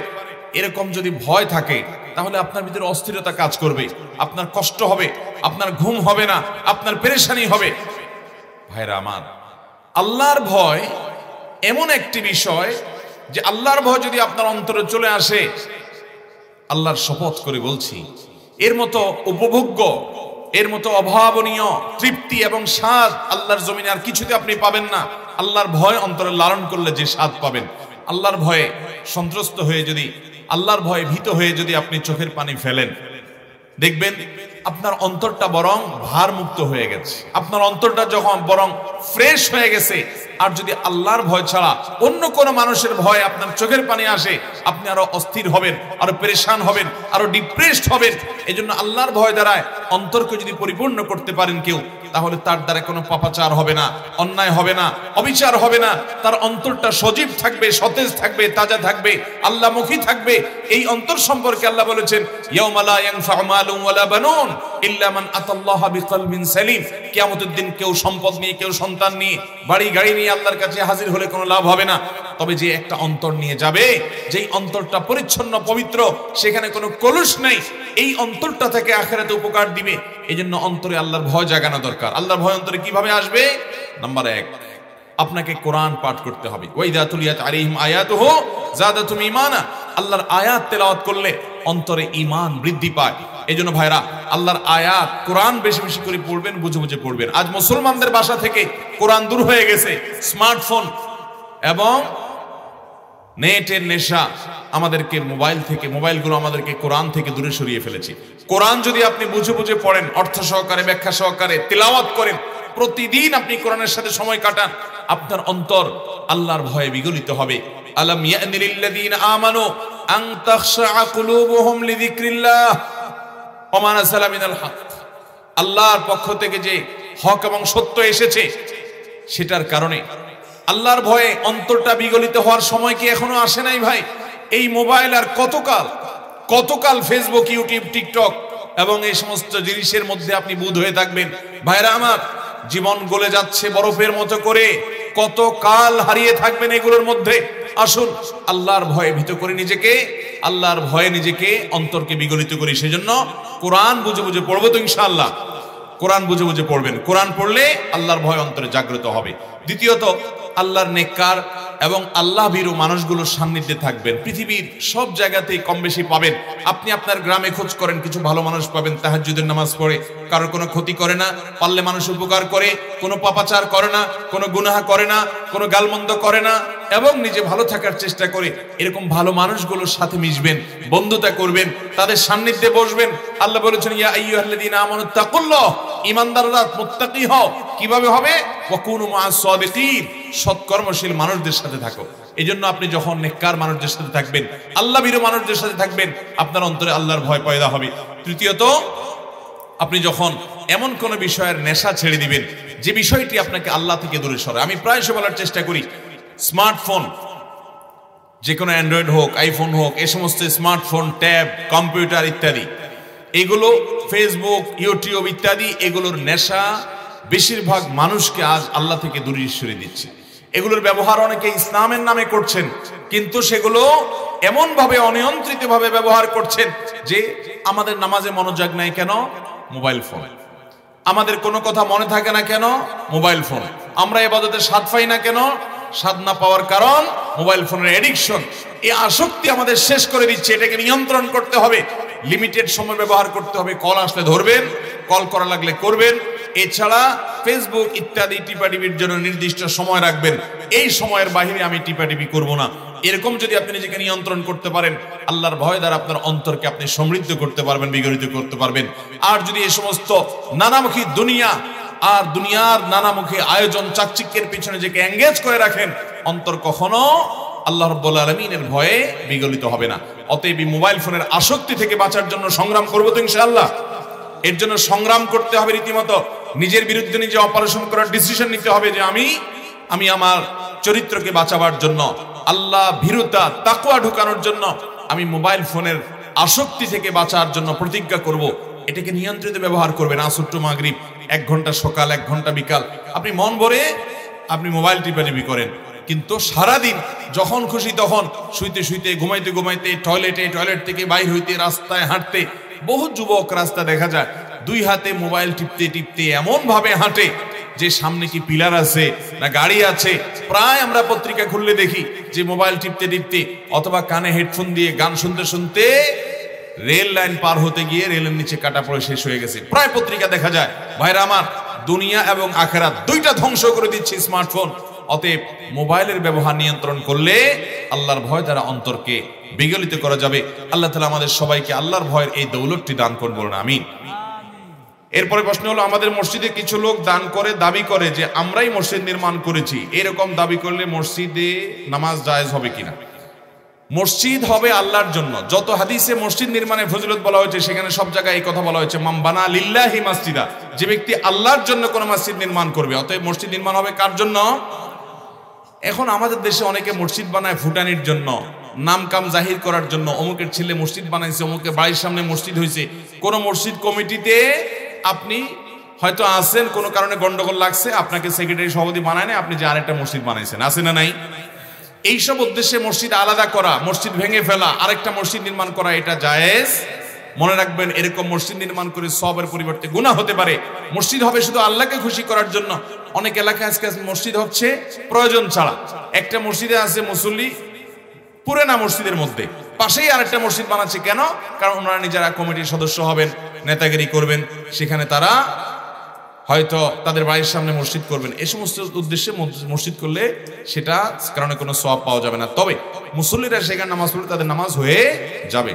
এরকম যদি ভয় থাকে, তাহলে আপনার ভিতরে অস্থিরতা কাজ করবে, আপনার কষ্ট হবে, আপনার ঘুম হবে না, আপনার পেরেশানি হবে। ভাইরা আমার, আল্লাহর ভয় এমন একটি বিষয় যে আল্লাহর ভয় যদি আপনার অন্তরে চলে আসে, আল্লাহর শপথ করে বলছি, এর মতো উপভোগ্য, এর মতো অভাবনীয় তৃপ্তি এবং স্বাদ আল্লাহর জমিনে আর কিছুতে আপনি পাবেন না। আল্লাহর ভয় অন্তরে লালন করলে যে স্বাদ পাবেন, আল্লাহর ভয়ে সন্ত্রস্ত হয়ে যদি, আল্লাহর ভয়ে ভীত হয়ে যদি আপনি চোখের পানি ফেলেন, দেখবেন আপনার অন্তরটা বরং ভার মুক্ত হয়ে গেছে, আপনার অন্তরটা যখন বরং ফ্রেশ হয়ে গেছে। আর যদি আল্লাহর ভয় ছাড়া অন্য কোন মানুষের ভয় আপনার চোখের পানি আসে, আপনি আরো অস্থির হবেন, আরো পেরেশান হবেন, আরো ডিপ্রেসড হবেন। এই জন্য আল্লাহর ভয় দ্বারায় অন্তরকে যদি পরিপূর্ণ করতে পারেন কেউ, তাহলে তার দ্বারা কোনো পাপাচার হবে না, অন্যায় হবে না, অবিচার হবে না। তার অন্তরটা সজীব থাকবে, সতেজ থাকবে, তাজা থাকবে, আল্লাহমুখী থাকবে। এই অন্তর সম্পর্কে আল্লাহ বলেছেন, ইয়াউমা লা ইয়ানফাউ মালুন ওয়ালা বানুন ইল্লা মান আতাল্লাহা বিকলবিন সালিম। কিয়ামতের দিন কেউ সম্পদ নিয়ে, কেউ সন্তান নিয়ে, বাড়ি গাড়ি নিয়ে আল্লাহর কাছে হাজির হলে কোনো লাভ হবে না। তবে যে একটা অন্তর নিয়ে যাবে, যেই অন্তরটা পরিচ্ছন্ন পবিত্র, সেখানে কোনো কলুষ নেই, এই অন্তরটা থেকে আখিরাতে উপকার দিবে। এই জন্য অন্তরে আল্লাহর ভয় জাগানো দরকার। আল্লাহর ভয় অন্তরে কিভাবে আসবে? নাম্বার 1, আপনাকে কোরআন পাঠ করতে হবে। ওয়াইদা তুলিয়াত আলাইহিম আয়াতুহু যাদাতুম ঈমানা। আল্লাহর আয়াত তেলাওয়াত করলে অন্তরে ঈমান বৃদ্ধি পায়। এইজন্য ভাইরা, আল্লাহর আয়াত কোরআন বেশি বেশি করে পড়বেন, বুঝে বুঝে পড়বেন। আজ মুসলমানদের বাসা থেকে কোরআন দূর হয়ে গেছে। স্মার্টফোন এবং নেটের নেশা আমাদেরকে মোবাইলগুলো আমাদেরকে কোরআন থেকে দূরে সরিয়ে ফেলেছে। কোরআন যদি আপনি বুঝে বুঝে পড়েন, অর্থ সহকারে, ব্যাখ্যা সহকারে তিলাওয়াত করেন, প্রতিদিন আপনি কোরআনের সাথে সময় কাটান, আপনার অন্তর আল্লাহর ভয়ে বিগলিত হবে। আলাম ইয়ানি লিল্লাযীনা আমানু আন তাখশা কুলুবুহুম লিযিকরিল্লাহ ওয়া মা নাযালা মিনাল হক। আল্লাহর পক্ষ থেকে যে হক এবং সত্য এসেছে, সেটার কারণে আল্লাহর ভয়ে অন্তরটা বিগলিত হওয়ার সময় কি এখনো আসে নাই ভাই? এই মোবাইল আর কতকাল ফেসবুক, ইউটিউব, টিকটক এবং এই সমস্ত জিনিসের মধ্যে আপনি বুঁদ হয়ে থাকবেন? ভাইরা আমার, জীবন গলে যাচ্ছে বরফের মতো করে, কত কাল হারিয়ে থাকবেন এগুলোর মধ্যে। আসুন আল্লাহর ভয়ে ভীত করে নিজেকে, আল্লাহর ভয়ে নিজেকে, অন্তরকে বিগলিত করি। সেজন্য কোরআন বুঝে বুঝে পড়বো তো ইনশাআল্লাহ। কোরআন বুঝে বুঝে পড়বেন। কোরআন পড়লে আল্লাহর ভয় অন্তরে জাগ্রত হবে। দ্বিতীয়ত, আল্লাহর নেককার এবং আল্লাহ ভীরু মানুষগুলোর সান্নিধ্যে থাকবেন। পৃথিবীর সব জায়গাতেই কম বেশি পাবেন। আপনি আপনার গ্রামে খোঁজ করেন, কিছু ভালো মানুষ পাবেন, তাহাজ্জুদের নামাজ পড়ে, কারোর কোনো ক্ষতি করে না, পারলে মানুষ উপকার করে, কোনো পাপাচার করে না, কোনো গুনাহ করে না, কোনো গালমন্দ করে না, এবং নিজে ভালো থাকার চেষ্টা করে। এরকম ভালো মানুষগুলোর সাথে মিশবেন, বন্ধুতা করবেন, তাদের সান্নিধ্যে বসবেন। আল্লাহ বলেছেন, ইয়া আইয়ুহাল্লাযীনা আমানু তাকুল্লাহ, ঈমানদাররা মুত্তাকি হও। কিভাবে হবে? ওয়া কুনু মা'আস সাদিকিন, সৎকর্মশীল মানুষদের সাথে থাকো। এজন্য আপনি যখন নেককার মানুষদের সাথে থাকবেন, আল্লাহ ভীরু মানুষদের সাথে থাকবেন, আপনার অন্তরে আল্লাহর ভয় পয়দা হবে। তৃতীয়ত, আপনি যখন এমন কোন বিষয়ের নেশা ছেড়ে দিবেন যে বিষয়টি আপনাকে আল্লাহ থেকে দূরে সরায়। আমি প্রায়শই বলার চেষ্টা করি, স্মার্টফোন, যে কোনো অ্যান্ড্রয়েড হোক, আইফোন হোক, এই সমস্ত স্মার্টফোন, ট্যাব, কম্পিউটার ইত্যাদি, এগুলো ফেসবুক, ইউটিউব ইত্যাদি, এগুলোর নেশা বেশিরভাগ মানুষকে আজ আল্লাহ থেকে দূরে সরিয়ে দিচ্ছে। এগুলোর ব্যবহার অনেকে ইসলামের নামে করছেন, কিন্তু সেগুলো এমন ভাবে অনিয়ন্ত্রিত ভাবে ব্যবহার করছেন যে আমাদের নামাজে মনোযোগ নাই কেন? Mobile phone. আমাদের কোনো কথা মনে থাকে না কেন? Mobile phone. আমরা ইবাদতে স্বাদ পাই না কেন? স্বাদ না পাওয়ার কারণ মোবাইল ফোনের এডিকশন। এই আসক্তি আমাদের শেষ করে দিচ্ছে। এটাকে নিয়ন্ত্রণ করতে হবে, লিমিটেড সময় ব্যবহার করতে হবে। কল আসলে ধরবেন, কল করা লাগলে করবেন। এছাড়া ফেসবুক ইত্যাদি টিপাটিপির জন্য নির্দিষ্ট সময় রাখবেন, এই সময়ের বাইরে আমি টিপাটিপি করব না। এরকম যদি আপনি নিজেকে নিয়ন্ত্রণ করতে পারেন, আল্লাহর ভয় দ্বারা আপনার অন্তরকে আপনি সমৃদ্ধ করতে পারবেন, বিগলিত করতে পারবেন। আর যদি এই সমস্ত নানামুখী দুনিয়া আর দুনিয়ার নানামুখী আয়োজন, চাকচিক্যের পিছনে নিজেকে এঙ্গেজ করে রাখেন, অন্তর কখনো আল্লাহ রাব্বুল আলামিনের ভয়ে বিগলিত হবে না। অতএব মোবাইল ফোনের আসক্তি থেকে বাঁচার জন্য সংগ্রাম করবো তো ইনশাআল্লাহ। এর জন্য সংগ্রাম করতে হবে রীতিমতো। নিজের বিরুদ্ধে নিজে অপারেশন করার ডিসিশন নিতে হবে যে আমি আমার চরিত্রকে বাঁচাবার জন্য, আল্লাহ ভীরুতা, তাকওয়া ঢুকানোর জন্য আমি মোবাইল ফোনের আসক্তি থেকে বাঁচার জন্য প্রতিজ্ঞা করব। এটাকে নিয়ন্ত্রিত ব্যবহার করবেন। আসর টু মাগরিব, 1 ঘন্টা সকাল, 1 ঘন্টা বিকাল, আপনি মন ভরে আপনি মোবাইল টিপাটিপি করেন। কিন্তু সারাদিন যখন খুশি তখন, শুইতে শুইতে, ঘুমাইতে ঘুমাইতে, টয়লেট থেকে বাইর হইতে, রাস্তায় হাঁটতে, বহু যুবক রাস্তা দেখা যায় 2 হাতে মোবাইল টিপতে টিপতে এমন ভাবে হাঁটে যে সামনে কি পিলার আছে না গাড়ি আছে। প্রায় আমরা পত্রিকা খুললে দেখি যে মোবাইল টিপতে টিপতে অথবা কানে হেডফোন দিয়ে গান শুনতে শুনতে রেল লাইন পার হতে গিয়ে রেলের নিচে কাটা পড়ে শেষ হয়ে গেছে। প্রায় পত্রিকা দেখা যায়। ভাইরা আমার, দুনিয়া এবং আখিরাত দুইটা ধ্বংস করে দিচ্ছে স্মার্টফোন। অতএব মোবাইলের ব্যবহার নিয়ন্ত্রণ করলে আল্লাহর ভয় দ্বারা অন্তরকে বিগলিত করা যাবে। আল্লাহ তাআলা আমাদের সবাইকে আল্লাহর ভয়ের এই দৌলতটি দান করুন, বলুন আমিন। এরপরে প্রশ্ন হলো, আমাদের মসজিদে কিছু লোক দান করে দাবি করে যে আমরাই মসজিদ নির্মাণ করেছি। এরকম দাবি করলে মসজিদে নামাজ জায়েজ হবে কিনা? মসজিদ হবে আল্লাহর জন্য। যত হাদিসে মসজিদ নির্মাণের ফজিলত বলা হয়েছে সেখানে সব জায়গায় এই কথা বলা হয়েছে, মান বানা লিল্লাহি মাসজিদা, যে ব্যক্তি আল্লাহর জন্য কোনো মসজিদ নির্মাণ করবে। অতএব মসজিদ নির্মাণ হবে কার জন্য? এখন আমাদের দেশে অনেকে মসজিদ বানায় ফুটানির জন্য, নাম কাম জাহির করার জন্য। অমুকের ছেলে মসজিদ বানাইছে, অমুকের বাড়ির সামনে মসজিদ হয়েছে। কোন মসজিদ কমিটিতে আপনি হয়তো আছেন, কোনো কারণে গন্ডগোল লাগছে, আপনাকে সেক্রেটারি সভাপতি বানায় না, আপনি যে আরেকটা মসজিদ বানাইছেন, আছে না নাই? এইসব উদ্দেশ্যে মসজিদ আলাদা করা, মসজিদ ভেঙে ফেলা, আরেকটা মসজিদ নির্মাণ করা, এটা জায়েজ। মনে রাখবেন, এরকম মসজিদ নির্মাণ করে সবের পরিবর্তে গুনাহ হতে পারে। মসজিদ হবে শুধু আল্লাহকে খুশি করার জন্য। অনেক এলাকায় আজকে মসজিদ হচ্ছে প্রয়োজন ছাড়া। একটা মসজিদে আছে মুসল্লি পুরে না, মসজিদের মধ্যে পাশেই আরেকটা মসজিদ বানাচ্ছে। কেন? কারণ ওনারা নিজেরা কমিটির সদস্য হবেন, নেতাগিরি করবেন, সেখানে তারা হয়তো তাদের বাড়ির সামনে মসজিদ করবেন। এই সমস্ত উদ্দেশ্যে মসজিদ করলে সেটা কারণে কোনো সওয়াব পাওয়া যাবে না। তবে মুসল্লিরা সেখানে নামাজ পড়লে তাদের নামাজ হয়ে যাবে।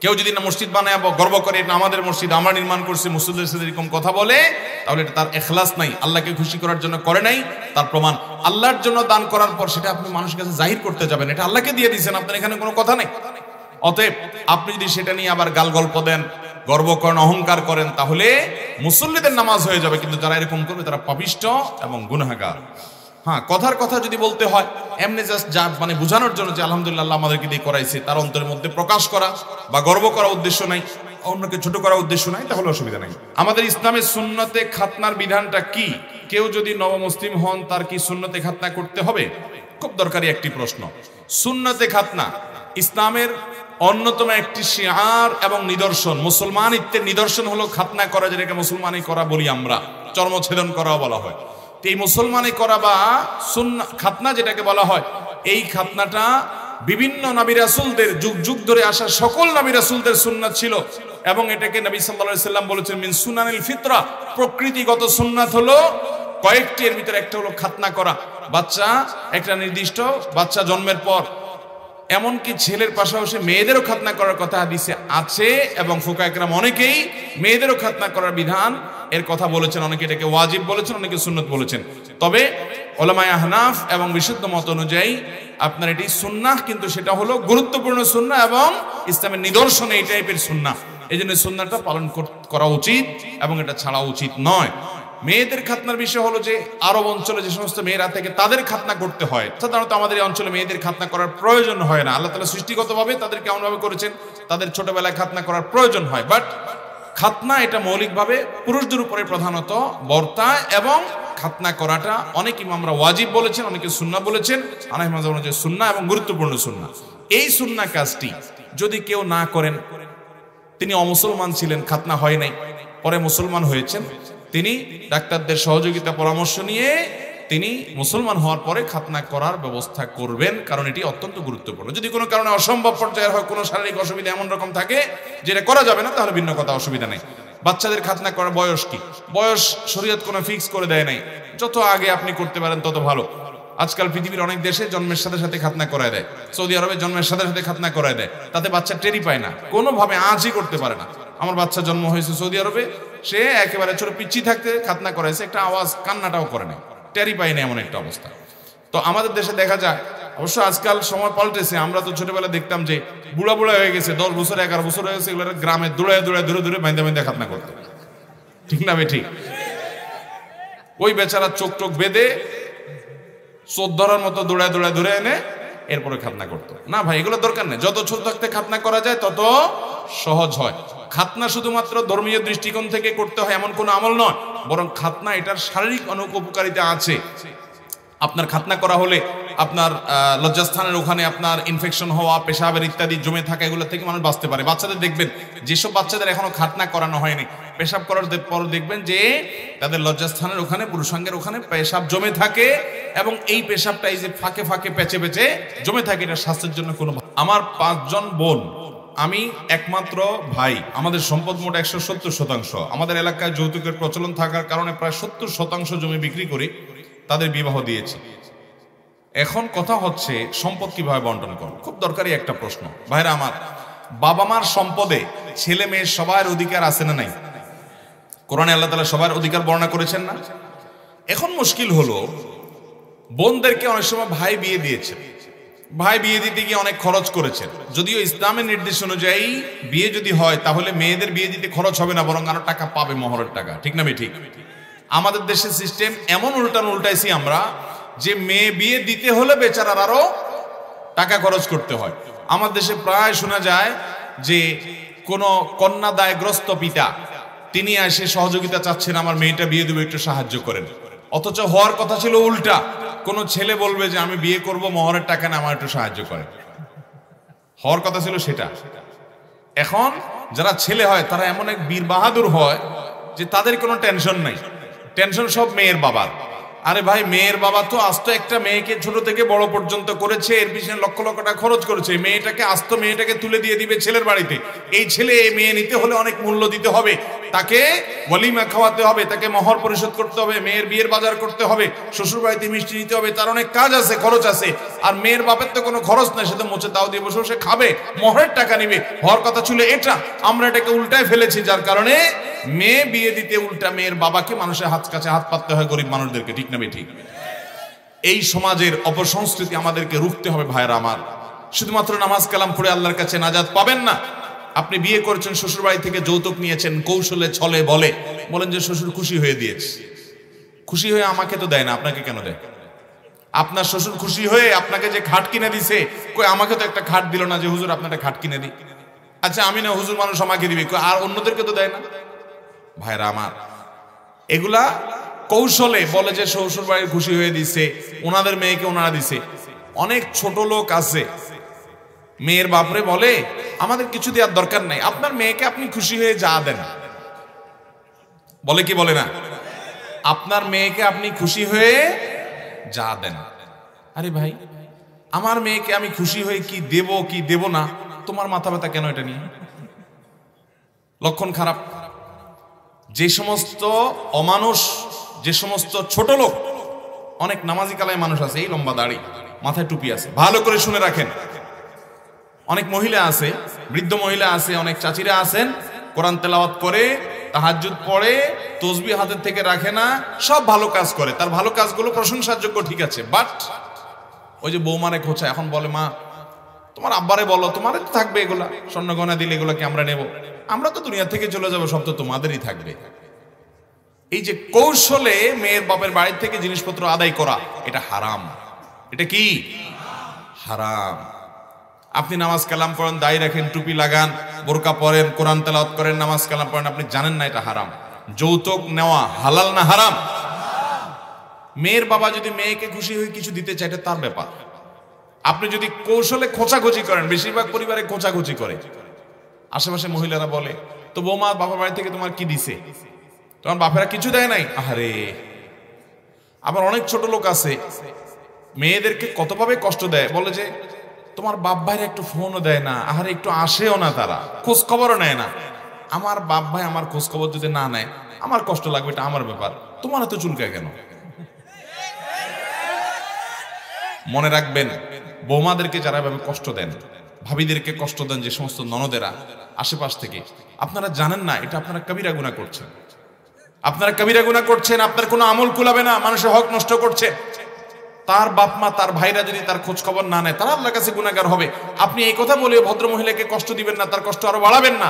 কেউ যদি না মসজিদ বানায় গর্ব করে এটা আমাদের মসজিদ, আমরা নির্মাণ করছি, মুসল্লিদের সাথে এরকম কথা বলে, তাহলে এটা তার ইখলাস নাই, আল্লাহকে খুশি করার জন্য করে নাই। তার প্রমাণ আল্লাহর জন্য দান করার পর সেটা আপনি মানুষের কাছে জাহির করতে যাবেন, এটা আল্লাহকে দিয়ে দিয়েছেন, আপনার এখানে কোনো কথা নেই। অতএব আপনি যদি সেটা নিয়ে আবার গাল গল্প দেন, গর্ব করেন, অহংকার করেন, তাহলে মুসল্লিদের নামাজ হয়ে যাবে, কিন্তু যারা এরকম করবে তারা পাপিষ্ঠ এবং গুনাহগার। হ্যাঁ, কথার কথা যদি বলতে হয়, এমনি জাস্ট যা মানে বোঝানোর জন্য যে আলহামদুলিল্লাহ আল্লাহ আমাদেরকে দিয়ে করাইছে, তার অন্তরের মধ্যে প্রকাশ করা বা গর্ব করা উদ্দেশ্য নাই, অন্যকে ছোট করা উদ্দেশ্য নাই, তাহলে অসুবিধা নাই। আমাদের ইসলামের সুন্নতে খাতনার বিধানটা কি? কেউ যদি নবমুসলিম হন তার কি সুন্নতে খাতনা করতে হবে? খুব দরকারি একটি প্রশ্ন। সুন্নতে খাতনা ইসলামের অন্যতম একটি শিআর এবং নিদর্শন, মুসলমানিত্বের নিদর্শন হলো খাতনা করা, যেটাকে মুসলমানি করা বলি আমরা, চর্মছেদন করাও বলা হয়। এই মুসলমানি করা বা সুন্নাহ খাতনা যেটাকে বলা হয়, এই খাতনাটা বিভিন্ন নবী রাসূলদের যুগ যুগ ধরে আসা সকল নবী রাসূলদের সুন্নাত ছিল, এবং এটাকে নবী সাল্লাল্লাহু আলাইহি সাল্লাম বলেছেন মিন সুনানিল ফিতরা, প্রকৃতিগত সুন্নাত হলো কয়েকটি, এর ভিতরে একটা হলো খাতনা করা। বাচ্চা একটা নির্দিষ্ট বাচ্চা জন্মের পর, এমনকি ছেলের পাশাপাশি মেয়েদেরও খাতনা করার কথা হাদিসে আছে, এবং ফুকাহা কেরাম অনেকেই মেয়েদেরও খাতনা করার বিধান এর কথা বলেছেন। অনেকে এটাকে ওয়াজিব বলেছেন, অনেকে সুন্নত বলেছেন। তবে উলামায়ে আহনাফ এবং বিশুদ্ধ মত অনুযায়ী আপনার এটি সুন্নাহ, কিন্তু সেটা হলো গুরুত্বপূর্ণ সুন্নাহ এবং ইসলামের নিদর্শন এই টাইপের সুন্নাহ। এই জন্য সুন্নাহটা পালন করা উচিত এবং এটা ছাড়া উচিত নয়। মেয়েদের খাতনার বিষয় হলো যে আরব অঞ্চলে যে সমস্ত মেয়েরা থেকে তাদের খাতনা করতে হয়, সাধারণত আমাদের এই অঞ্চলে মেয়েদের খাতনা করার প্রয়োজন হয় না। আল্লাহ তাআলা সৃষ্টিগতভাবে তাদের কেমন ভাবে করেছেন, তাদের ছোটবেলায় খাতনা করার প্রয়োজন হয়, বাট খাতনা এটা মৌলিকভাবে পুরুষদের উপরে প্রধানত বর্তায়, এবং খাতনা করাটা অনেক ইমামরা ওয়াজিব বলেছেন, অনেকে সুন্নাহ বলেছেন। হানাফি মাযহাব অনুযায়ী সুন্নাহ এবং গুরুত্বপূর্ণ সুন্নাহ। এই সুন্নাহ কাজটি যদি কেউ না করেন, তিনি অমুসলমান ছিলেন, খাতনা হয় নাই, পরে মুসলমান হয়েছেন, তিনি ডাক্তারদের সহযোগিতা পরামর্শ নিয়ে তিনি মুসলমান হওয়ার পরে খাতনা করার ব্যবস্থা করবেন, কারণ এটি অত্যন্ত গুরুত্বপূর্ণ। যদি কোনো কারণে অসম্ভব পর্যায়ের হয়, কোনো শারীরিক অসুবিধা এমন রকম থাকে যেটা করা যাবে না, তাহলে ভিন্ন কথা, অসুবিধা নেই। বাচ্চাদের খাতনা করার বয়স কি? বয়স শরীয়ত কোনো ফিক্স করে দেয় নাই, যত আগে আপনি করতে পারেন তত ভালো। আজকাল পৃথিবীর অনেক দেশে জন্মের সাথে সাথে খাতনা করায় দেয়, সৌদি আরবে জন্মের সাথে সাথে খাতনা করায় দেয়, তাতে বাচ্চা টেরি পায় না, কোনোভাবে আঁচই করতে পারে না। আমার বাচ্চা জন্ম হয়েছে সৌদি আরবে, সে একেবারে ছোট পিচ্ছি থাকতে খাতনা করাইছে, একটা আওয়াজ কান্নাটাও করে না, টেরি পায় না, এমন একটা অবস্থা। তো আমাদের দেশে দেখা যায়, অবশ্য আজকাল সময় পাল্টেছে। আমরা তো ছোটবেলায় দেখতাম যে বুড়া বুড়া হয়ে গেছে, 10 বছর 11 বছর হয়ে গেছে, এগুলো গ্রামে দৌড়ে দৌড়ে ধরে ধরে বাইন্দা বাইন্দা খাতনা করতো, ঠিক না? ঠিক। ওই বেচারা চোখ টোক বেঁধে চোখ ধরার মতো দৌড়ায় দৌড়ায় ধরে এনে এরপরে খাতনা করতো। না ভাই, এগুলো দরকার নেই। যত ছোট থাকতে খাতনা করা যায় তত সহজ হয়। খাতনা শুধুমাত্র ধর্মীয় দৃষ্টিকোণ থেকে করতে হয় এমন কোনো আমল নয়, বরং খাতনা এটার শারীরিক অনেক উপকারিতা আছে। আপনার খাতনা করা হলে আপনার লজ্জাস্থানের ওখানে আপনার ইনফেকশন হওয়া, পেশাবের ইত্যাদি জমে থাকা, এগুলো থেকে মানুষ বাঁচতে পারে। বাচ্চাদের দেখবেন, যেসব বাচ্চাদের এখনো খাতনা করানো হয়নি, পেশাব করার পর দেখবেন যে তাদের লজ্জাস্থানের ওখানে, পুরুষাঙ্গের ওখানে পেশাব জমে থাকে, এবং এই পেশাবটা এই যে ফাঁকে ফাঁকে পেঁচে পেঁচে জমে থাকে, এটা স্বাস্থ্যের জন্য কোনো। আমার 5 জন বোন, আমি একমাত্র ভাই। আমাদের সম্পদ মোট 170%। আমাদের এলাকায় যৌতুকের প্রচলন থাকার কারণে প্রায় 70% জমি বিক্রি করে তাদের বিবাহ দিয়েছি। এখন কথা হচ্ছে সম্পদ কিভাবে বন্টন করব, খুব দরকারি একটা প্রশ্ন। ভাইরা আমার, বাবা মার সম্পদে ছেলে মেয়ে সবার অধিকার আছে না নাই? কোরআনে আল্লাহ তাআলা সবার অধিকার বর্ণনা করেছেন না? এখন মুশকিল হলো, বোনদেরকে অনেক সময় ভাই বিয়ে দিয়েছে, ভাই বিয়ে দিতে গিয়ে অনেক খরচ করেছেন, যদিও ইসলামের নির্দেশ অনুযায়ী বিয়ে যদি হয় তাহলে মেয়েদের বিয়ে দিতে খরচ হবে না, বরং আরো টাকা পাবে, মহরের টাকা। ঠিক না ঠিক? আমাদের দেশের সিস্টেম এমন উল্টাইছি আমরা যে মেয়ে বিয়ে দিতে হলে বেচারার আরো টাকা খরচ করতে হয়। আমার দেশে প্রায় শোনা যায় যে কোন কন্যা দায়গ্রস্ত পিতা তিনি এসে সহযোগিতা চাচ্ছেন, আমার মেয়েটা বিয়ে দেবো, একটু সাহায্য করেন। অথচ হওয়ার কথা ছিল উল্টা, কোন ছেলে বলবে যে আমি বিয়ে করব, মহরের টাকা না, আমার একটু সাহায্য করেন। হওয়ার কথা ছিল সেটা। এখন যারা ছেলে হয় তারা এমন এক বীর বাহাদুর হয় যে তাদের কোনো টেনশন নাই, টেনশন সব মেয়ের বাবার। আরে ভাই, মেয়ের বাবা তো আস্ত একটা মেয়েকে ছোট থেকে বড় পর্যন্ত করেছে, এর পিছনে লক্ষ লক্ষ টাকা খরচ করেছে, মেয়েটাকে আস্ত মেয়েটাকে তুলে দিয়ে দিবে ছেলের বাড়িতে। এই ছেলে এই মেয়ে নিতে হলে অনেক মূল্য দিতে হবে, তাকে ওয়ালিমা খাওয়াতে হবে, তাকে মহর পরিশোধ করতে হবে, মেয়ের বিয়ের বাজার করতে হবে, শ্বশুর বাড়িতে মিষ্টি নিতে হবে, তার অনেক কাজ আছে, খরচ আছে। আর মেয়ের বাপের তো কোনো খরচ নাই, সে তো মুছে তাও দিয়ে বসে বসে খাবে, মহরের টাকা নিবে। হওয়ার কথা ছিল এটা, আমরা এটাকে উল্টায় ফেলেছি, যার কারণে মেয়ে বিয়ে দিতে উল্টা মেয়ের বাবাকে মানুষের হাত কাছে হাত পাততে হয়, গরিব মানুষদেরকে। ঠিক না ঠিক? এই সমাজের অপসংস্কৃতি আমাদেরকে রুখতে হবে ভাইরা আমার। শুধুমাত্র নামাজ কালাম পড়ে আল্লাহর কাছে নাজাত পাবেন না। আপনি বিয়ে করেছেন, শ্বশুর বাড়ি থেকে যৌতুক নিয়েছেন, কৌশলে ছলে বলেন যে শ্বশুর খুশি হয়ে দিয়েছে। খুশি হয়ে আমাকে তো দেয় না, আপনাকে কেন দেয়? আপনার শ্বশুর খুশি হয়ে আপনাকে যে খাট কিনে দিছে, কই আমাকে তো একটা খাট দিল না যে হুজুর আপনার খাট কিনে দিই। আচ্ছা আমি না হুজুর, মানুষ আমাকে দিবি, আর অন্যদেরকে তো দেয় না। ভাইরা আমার, এগুলা কৌশলে বলে যে শ্বশুর বাড়ি খুশি হয়ে দিছে, ওনাদের মেয়েকে ওনারা দিছে। অনেক ছোট লোক আছে মেয়ের বাপরে বলে আমাদের কিছু দেওয়ার দরকার নাই, আপনার মেয়েকে আপনি খুশি হয়ে যা দেন। বলে কি বলে না? আপনার মেয়েকে আপনি খুশি হয়ে যা দেন। আরে ভাই, আমার মেয়েকে আমি খুশি হয়ে কি দেব না, তোমার মাথা ব্যথা কেন এটা নিয়ে? লক্ষণ খারাপ। যে সমস্ত অমানুষ, যে সমস্ত ছোট লোক, অনেক নামাজি কালায় মানুষ আছে, এই লম্বা দাড়ি, মাথায় টুপি আছে, ভালো করে শুনে রাখেন। অনেক মহিলা আছে, বৃদ্ধ মহিলা আছে, অনেক চাচিরা আছেন, কোরআন তেলাওয়াত করে, তাহাজ্জুদ পড়ে, তসবিহ হাতের থেকে রাখে না, সব ভালো কাজ করে, তার ভালো কাজগুলো প্রশংসার যোগ্য, ঠিক আছে। বাট ওই যে বৌমারে খোঁচা, এখন বলে মা তোমার আব্বারে বলো, তোমার তো থাকবে এগুলা, স্বর্ণ গয়না দিলে এগুলাকে আমরা নেব, আমরা তো দুনিয়া থেকে চলে যাবো, সব তো তোমাদেরই থাকবে। এই যে কৌশলে মেয়ের বাপের বাড়ি থেকে জিনিসপত্র আদায় করা, এটা হারাম। এটা কি হারাম? আপনি নামাজ কালাম পড়েন, দাড়ি রাখেন, টুপি লাগান, বোরকা পরেন, কোরআন তেলাওয়াত করেন, নামাজ কালাম পড়েন, আপনি জানেন না এটা হারাম। যৌতুক নেওয়া হালাল না হারাম? মেয়ের বাবা যদি মেয়েকে খুশি হয়ে কিছু দিতে চায়, এটা তার ব্যাপার। আপনি যদি কৌশলে খোঁচাখুচি করেন, বেশিরভাগ পরিবারে খোঁচাখুচি করে, আশেপাশে মহিলারা বলে তো বৌমা বাবার বাড়ি থেকে তোমার কি দিছে? তোমার বাপেরা কিছু দেয় নাই? আরে, আবার অনেক ছোট লোক আছে মেয়েদেরকে কতভাবে কষ্ট দেয়, বলে যে তোমার বাপ ভাইরা একটু ফোনও দেয় না, আরে একটু আসেও না, তারা খোঁজ খবরও নেয় না। আমার বাপ ভাই আমার খোঁজ খবর যদি না নেয়, আমার কষ্ট লাগবে, এটা আমার ব্যাপার, তোমার এত চুলকায় কেন? মনে রাখবেন, বৌমাদেরকে যারা এভাবে কষ্ট দেন, ভাবিদেরকে কষ্ট দেন, যে সমস্ত ননদেরা আশেপাশ থেকে, আপনারা জানেন না এটা আপনারা কবিরা গুনাহ করছেন। আপনারা কবিরা গুনাহ করছেন, আপনার কোনো আমল কুলাবে না, মানুষের হক নষ্ট করছে। তার বাপ মা, তার ভাইরা যদি তার খোঁজ খবর না নেয়, তারা আল্লাহর কাছে গুনাহগার হবে। আপনি এই কথা বলে ভদ্র মহিলাকে কষ্ট দিবেন না, তার কষ্ট আরো বাড়াবেন না।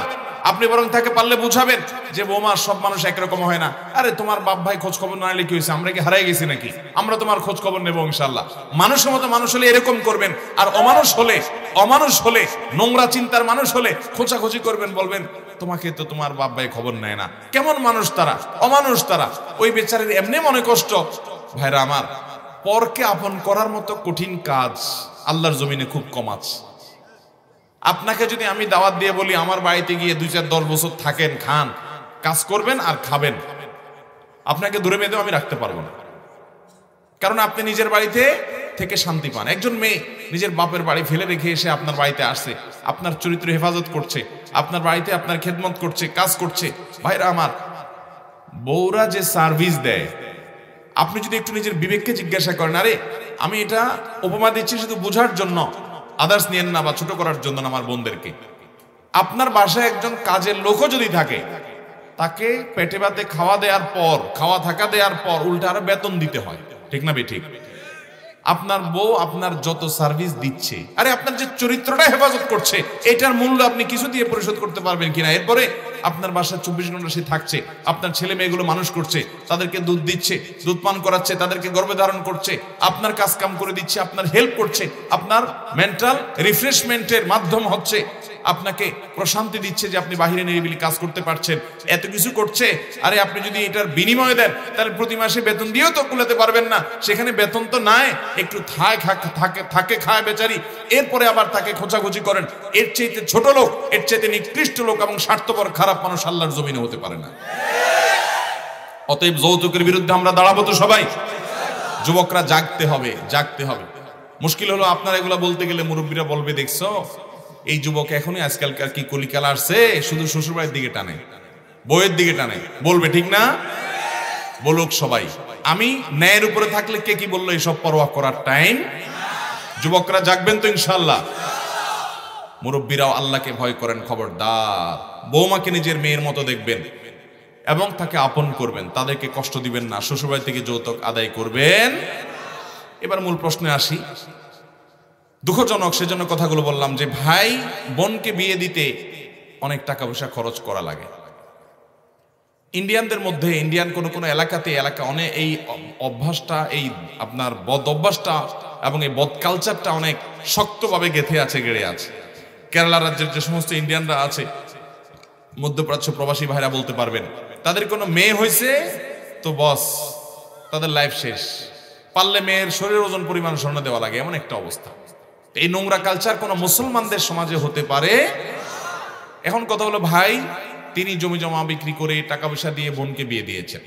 আপনি বরং তাকে পারলে বুঝাবেন যে বৌমা, সব মানুষ একরকম হয় না। আরে তোমার বাপ ভাই খোঁজ খবর না নিলে কি হয়েছে? আমরা কি হারাই গেছি নাকি? আমরা তোমার খোঁজ খবর নেবো ইনশাআল্লাহ। মানুষের মতো মানুষ হলে এরকম করবেন, আর অমানুষ হলে নোংরা চিন্তার মানুষ হলে খোঁচাখুচি করবেন, বলবেন তোমাকে তো তোমার বাপ ভাই খবর নেয় না। কেমন মানুষ তারা? অমানুষ তারা। ওই বেচারের এমনি মনে কষ্ট। ভাইরা আমার, পরকে আপন করার মতো কঠিন কাজ আল্লাহর জমিনে খুব কম আছে। আপনাকে যদি আমি দাওয়াত দিয়ে বলি আমার বাড়িতে গিয়ে 2-4-10 বছর থাকেন, খান, কাজ করবেন আর খাবেন, আপনাকে দূরে বেঁধেও আমি রাখতে পারবো না, কারণ আপনি নিজের বাড়িতে থেকে শান্তি পান। একজন মেয়ে নিজের বাপের বাড়ি ফেলে রেখে এসে আপনার বাড়িতে আসছে, আপনার চরিত্র হেফাজত করছে, আপনার বাড়িতে আপনার খেদমত করছে, কাজ করছে। ভাইরা আমার, বউরা যে সার্ভিস দেয়, আপনি যদি একটু নিজের বিবেককে জিজ্ঞাসা করেন, আরে আমি এটা উপমা দিচ্ছি শুধু বোঝার জন্য, আদার্স নিয়েন না বা ছোট করার জন্য না আমার বোনদেরকে। আপনার বাসায় একজন কাজের লোকও যদি থাকে, তাকে পেটে ভাতে খাওয়া দেওয়ার পর, খাওয়া থাকা দেওয়ার পর উল্টা আরো বেতন দিতে হয়, ঠিক না ঠিক? আপনার বউ আপনার যত সার্ভিস দিচ্ছে, আরে আপনার যে চরিত্রটা হেফাজত করছে, এটার মূল্য আপনি কিছু দিয়ে পরিশোধ করতে পারবেন কিনা? এরপরে আপনার বাসায় 24 ঘন্টা সে থাকছে, আপনার ছেলে মেয়েগুলো মানুষ করছে, তাদেরকে দুধ দিচ্ছে, দুধ পান করাচ্ছে, তাদেরকে গর্ভে ধারণ করছে, আপনার কাজ কাম করে দিচ্ছে, আপনার হেল্প করছে, আপনার মেন্টাল রিফ্রেশমেন্টের মাধ্যম হচ্ছে, আপনাকে প্রশান্তি দিচ্ছে যে আপনি বাহিরে নিরিবিলি কাজ করতে পারছেন, এত কিছু করছে। আরে আপনি যদি এটার বিনিময় দেন তাহলে প্রতি মাসে বেতন দিয়েও তো কুলাতে পারবেন না, সেখানে বেতন তো নাই, একটু থাকে খায় বেচারি, এরপরে আবার তাকে খোঁচাখুচি করেন। এর চাইতে ছোট লোক, এর চাইতে নিকৃষ্ট লোক এবং স্বার্থপর খারাপ মানুষ আল্লাহর জমিনে হতে পারে না। অতএব যৌতুকের বিরুদ্ধে আমরা দাঁড়াবো তো সবাই। যুবকরা জাগতে হবে, জাগতে হবে। মুশকিল হলো আপনারা এগুলা বলতে গেলে মুরব্বীরা বলবে, দেখছো এই যুবক এখনই আজকালকার কি কলিকাল আসছে, শুধু শ্বশুরবাড়ির দিকে টানে, বউয়ের দিকে টানে, বলবে ঠিক না? বলুক সবাই। আমি ন্যায়ের উপরে থাকলে কে কি বললো এসব পরোয়া করার টাইম। যুবকরা জাগবেন তো ইনশাআল্লাহ। মুরব্বীরাও আল্লাহকে ভয় করেন, খবরদার। বৌমাকে নিজের মেয়ের মতো দেখবেন এবং তাকে আপন করবেন, তাদেরকে কষ্ট দিবেন না, শ্বশুরবাড়ি থেকে যৌতুক আদায় করবেন। এবার মূল প্রশ্নে আসি। দুঃখজনক সেজন্য কথাগুলো বললাম যে ভাই বোনকে বিয়ে দিতে অনেক টাকা পয়সা খরচ করা লাগে। ইন্ডিয়ানদের মধ্যে, ইন্ডিয়ান কোনো এলাকাতে অনেক এই অভ্যাসটা, এই আপনার বদ অভ্যাসটা এবং এই বদ কালচারটা অনেক শক্তভাবে গেঁথে আছে, গেড়ে আছে। কেরালা রাজ্যের যে সমস্ত ইন্ডিয়ানরা আছে, মধ্যপ্রাচ্য প্রবাসী ভাইরা বলতে পারবেন, তাদের কোনো মেয়ে হয়েছে তো বস, তাদের লাইফ শেষ। পারলে মেয়ের শরীর ওজন পরিমাণ স্বর্ণ দেওয়া লাগে, এমন একটা অবস্থা। এই নোংরা কালচার কোন মুসলমানদের সমাজে হতে পারে? এখন কথা হলো, ভাই তিনি জমি জমা বিক্রি করে টাকা পয়সা দিয়ে বোনকে বিয়ে দিয়েছেন,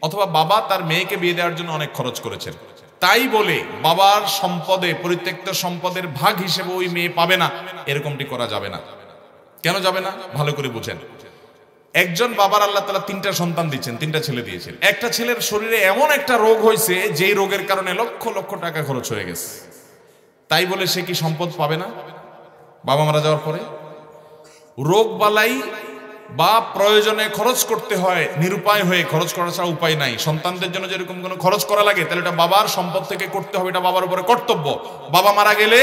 অথবা বাবা তার মেয়েকে বিয়ে দেওয়ার জন্য অনেক খরচ করেছেন, তাই বলে বাবার সম্পদে, পরিত্যক্ত সম্পদের ভাগ হিসেবে ওই মেয়ে পাবে না, এরকমটি করা যাবে না। কেন যাবে না? ভালো করে বুঝেন। একজন বাবার আল্লাহ তাআলা 3টা সন্তান দিচ্ছেন, 3টা ছেলে দিয়েছেন। একটা ছেলের শরীরে এমন একটা রোগ হয়েছে, যেই রোগের কারণে লক্ষ লক্ষ টাকা খরচ হয়ে গেছে, তাই বলে সে কি সম্পদ পাবে না বাবা মারা যাওয়ার পরে? রোগ বালাই বা প্রয়োজনে খরচ করতে হয়, নিরুপায় হয়ে খরচ করা ছাড়া উপায় নাই। সন্তানদের জন্য যেরকম কোনো খরচ করা লাগে, তাহলে এটা বাবার সম্পদ থেকে করতে হবে, এটা বাবার উপরে কর্তব্য। বাবা মারা গেলে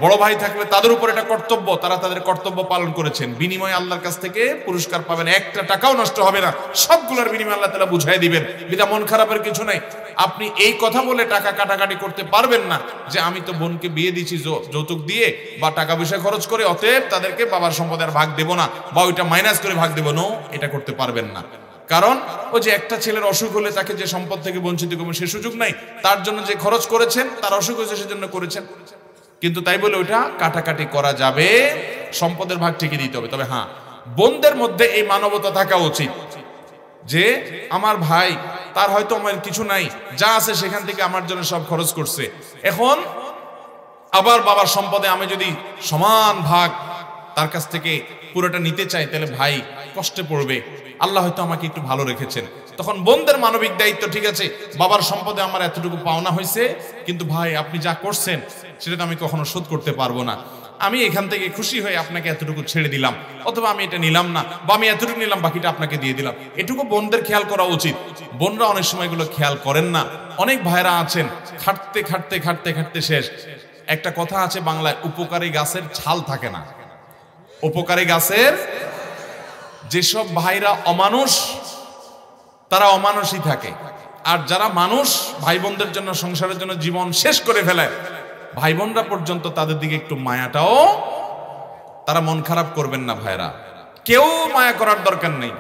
বড় ভাই থাকলে তাদের উপর এটা কর্তব্য, তারা তাদের কর্তব্য পালন করেছেন, বিনিময়ে আল্লাহর কাছ থেকে পুরস্কার পাবেন, একটা টাকাও নষ্ট হবে না, সবগুলোর বিনিময়ে আল্লাহ তাআলা বুঝাই দিবেন। বিধা মন খারাপের কিছু নাই। আপনি এই কথা বলে টাকা কাটাকাটি করতে পারবেন না যে আমি তো বোনকে বিয়ে দিচ্ছি যৌতুক দিয়ে বা টাকা পয়সা খরচ করে, অতএব তাদেরকে বাবার সম্পদের ভাগ দেব না বা ওইটা মাইনাস করে ভাগ দেব। নো, এটা করতে পারবেন না। কারণ ওই যে একটা ছেলের অসুখ হলে তাকে যে সম্পদ থেকে বঞ্চিত করবেন সে সুযোগ নাই, তার জন্য যে খরচ করেছেন, তার অসুখ হয়েছে সেজন্য করেছেন, কিন্তু তাই বলে ওইটা কাটাকাটি করা যাবে, সম্পদের ভাগ ঠিকই দিতে হবে। তবে হ্যাঁ, বোনদের মধ্যে এই মানবতা থাকা উচিত যে আমার ভাই, তার হয়তো আমার কিছু নাই, যা আছে সেখান থেকে আমার জন্য সব খরচ করছে, এখন আবার বাবার সম্পদে আমি যদি সমান ভাগ তার কাছ থেকে পুরোটা নিতে চাই, তাহলে ভাই কষ্টে পড়বে। আল্লাহ হয়তো আমাকে একটু ভালো রেখেছেন, তখন বোনদের মানবিক দায়িত্ব, ঠিক আছে বাবার সম্পদে আমার এতটুকু পাওনা হয়েছে, কিন্তু ভাই আপনি যা করছেন সেটা তো আমি কখনো শোধ করতে পারবো না, আমি এখান থেকে খুশি হয়ে আপনাকে এতটুকু ছেড়ে দিলাম, অথবা আমি এটা নিলাম না, বা আমি এতটুকু নিলাম বাকিটা আপনাকে দিয়ে দিলাম। এটুকু বোনদের খেয়াল করা উচিত। বোনরা অনেক সময় এগুলো খেয়াল করেন না। অনেক ভাইরা আছেন খাটতে খাটতে খাটতে খাটতে শেষ। একটা কথা আছে বাংলায়, উপকারী গাছের ছাল থাকে না। উপকারী গাছের, যেসব ভাইরা অমানুষ তারা অমানুষই থাকে, আর যারা মানুষ ভাই বোনদের জন্য, সংসারের জন্য জীবন শেষ করে ফেলে, ভাই বোনরা পর্যন্ত তাদের দিকে একটু মায়াটাও, তারা মন খারাপ করবেন না ভাইরা, কেউ মায়া করার দরকার নেই।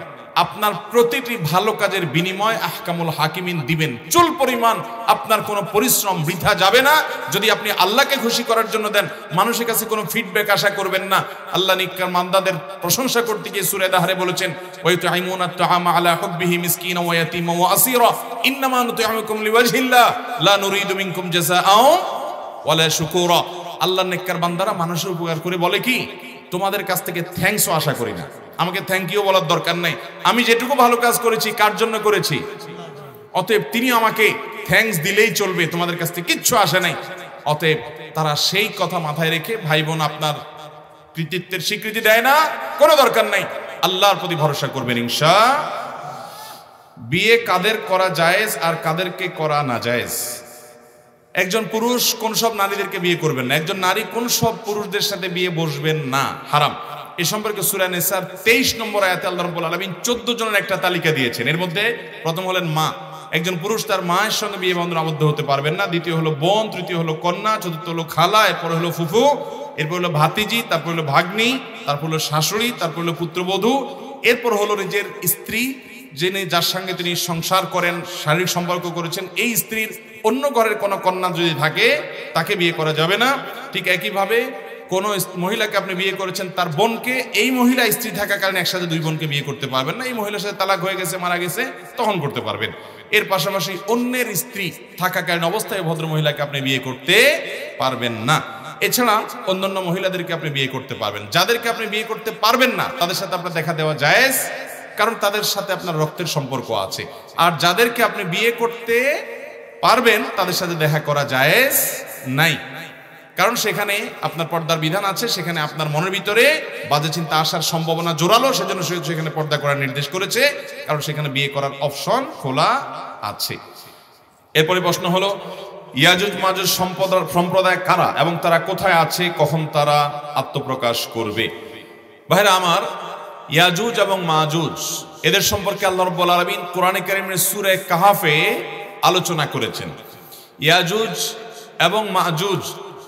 আপনার প্রতিটি ভালো কাজের বিনিময় আহকামুল হাকিমিন দিবেন, চুল পরিমাণ আপনার কোনো পরিশ্রম বৃথা যাবে না। যদি আপনি আল্লাহকে খুশি করার জন্য দেন, মানুষের কাছে কোনো ফিডব্যাক আশা করবেন না। আল্লাহ নিকার মান্দাদের প্রশংসা করতে গিয়ে সূরা দাহরে বলেছেন, ওয়ায়ুতঈমুনা আত-তাআমা আলা হুব্বিহি মিসকিনা ওয়া ইয়াতীমা ওয়া আসীরা ইন্নামা নুতঈমুকুম লিওয়াজহিল্লাহ লা নুরিদু মিনকুম জাযাআও ওয়ালা শুকুরা। আল্লাহর নেককার বান্দারা মানুষের উপকার করে বলে কি, তোমাদের কাছ থেকে থ্যাঙ্কসও আশা করি না, আমাকে থ্যাংক ইউ বলার দরকার নাই, আমি যেটুকু ভালো কাজ করেছি কার জন্য করেছি, অতএব তিনি আমাকে থ্যাঙ্কস দিলেই চলবে, তোমাদের কাছ থেকে কিচ্ছু আসে নাই। অতএব তারা সেই কথা মাথায় রেখে ভাই বোন আপনার কৃতিত্বের স্বীকৃতি দেয় না, কোনো দরকার নাই, আল্লাহর প্রতি ভরসা করবেন ইনশাআল্লাহ। বিয়ে কাদের করা জায়েজ আর কাদেরকে করা না জায়েজ, একজন পুরুষ কোন সব নারীদেরকে বিয়ে করবেন না, একজন নারী কোন সব পুরুষদের সাথে বিয়ে বসবেন না, হারাম। এ সম্পর্কে সূরা নিসার 23 নম্বর আয়াতে আল্লাহ রাব্বুল আলামিন 14 জনের একটা তালিকা দিয়েছেন। এর মধ্যে প্রথম হলেন মা, একজন পুরুষ তার মায়ের সঙ্গে বিয়ে বন্ধনে আবদ্ধ হতে পারবেন না। দ্বিতীয় হলো বোন, তৃতীয় হলো কন্যা, চতুর্থ হলো খালা, এরপরে হলো ফুফু, এরপর হলো ভাতিজি, তারপর হলো ভাগ্নি, তারপর হলো শাশুড়ি, তারপর হলো পুত্রবধূ, এরপর হলো নিজের স্ত্রী, যিনি যার সঙ্গে তিনি সংসার করেন, শারীরিক সম্পর্ক করেছেন, এই স্ত্রীর অন্য ঘরের কোনো কন্যা যদি থাকে তাকে বিয়ে করা যাবে না। ঠিক একইভাবে কোন মহিলাকে আপনি বিয়ে করেছেন, তার বোনকে এই মহিলা স্ত্রী থাকাকালীন একসাথে দুই বোনকে বিয়ে করতে পারবেন না। এই মহিলার সাথে তালাক হয়ে গেছে, মারা গেছে, তখন করতে পারবেন। এর পাশাপাশি অন্যের স্ত্রী থাকাকালীন অবস্থায় ভদ্র মহিলাকে আপনি বিয়ে করতে পারবেন না। এছাড়া অন্যান্য মহিলাদেরকে আপনি বিয়ে করতে পারবেন। যাদেরকে আপনি বিয়ে করতে পারবেন না তাদের সাথে আপনার দেখা দেওয়া জায়েজ, কারণ তাদের সাথে আপনার রক্তের সম্পর্ক আছে। আর যাদেরকে আপনি বিয়ে করতে পারবেন তাদের সাথে দেখা করা জায়েজ নাই, কারণ সেখানে আপনার পর্দার বিধান আছে, সেখানে আপনার মনের ভিতরে বাজে চিন্তা আসার সম্ভাবনা জোরালো, সেজন্য সেখানে পর্দা করার নির্দেশ করেছে, কারণ সেখানে বিয়ে করার অপশন খোলা আছে। এরপরে প্রশ্ন হলো, ইয়াজুজ মাজুজ সম্প্রদায় কারা এবং তারা কোথায় আছে, কখন তারা আত্মপ্রকাশ করবে? ভাইরা আমার, ইয়াজুজ এবং মাজুজ এদের সম্পর্কে আল্লাহ রাব্বুল আলামিন কোরআনে কারীমের সূরা কাহাফে আলোচনা করেছেন। ইয়াজুজ এবং মাজুজ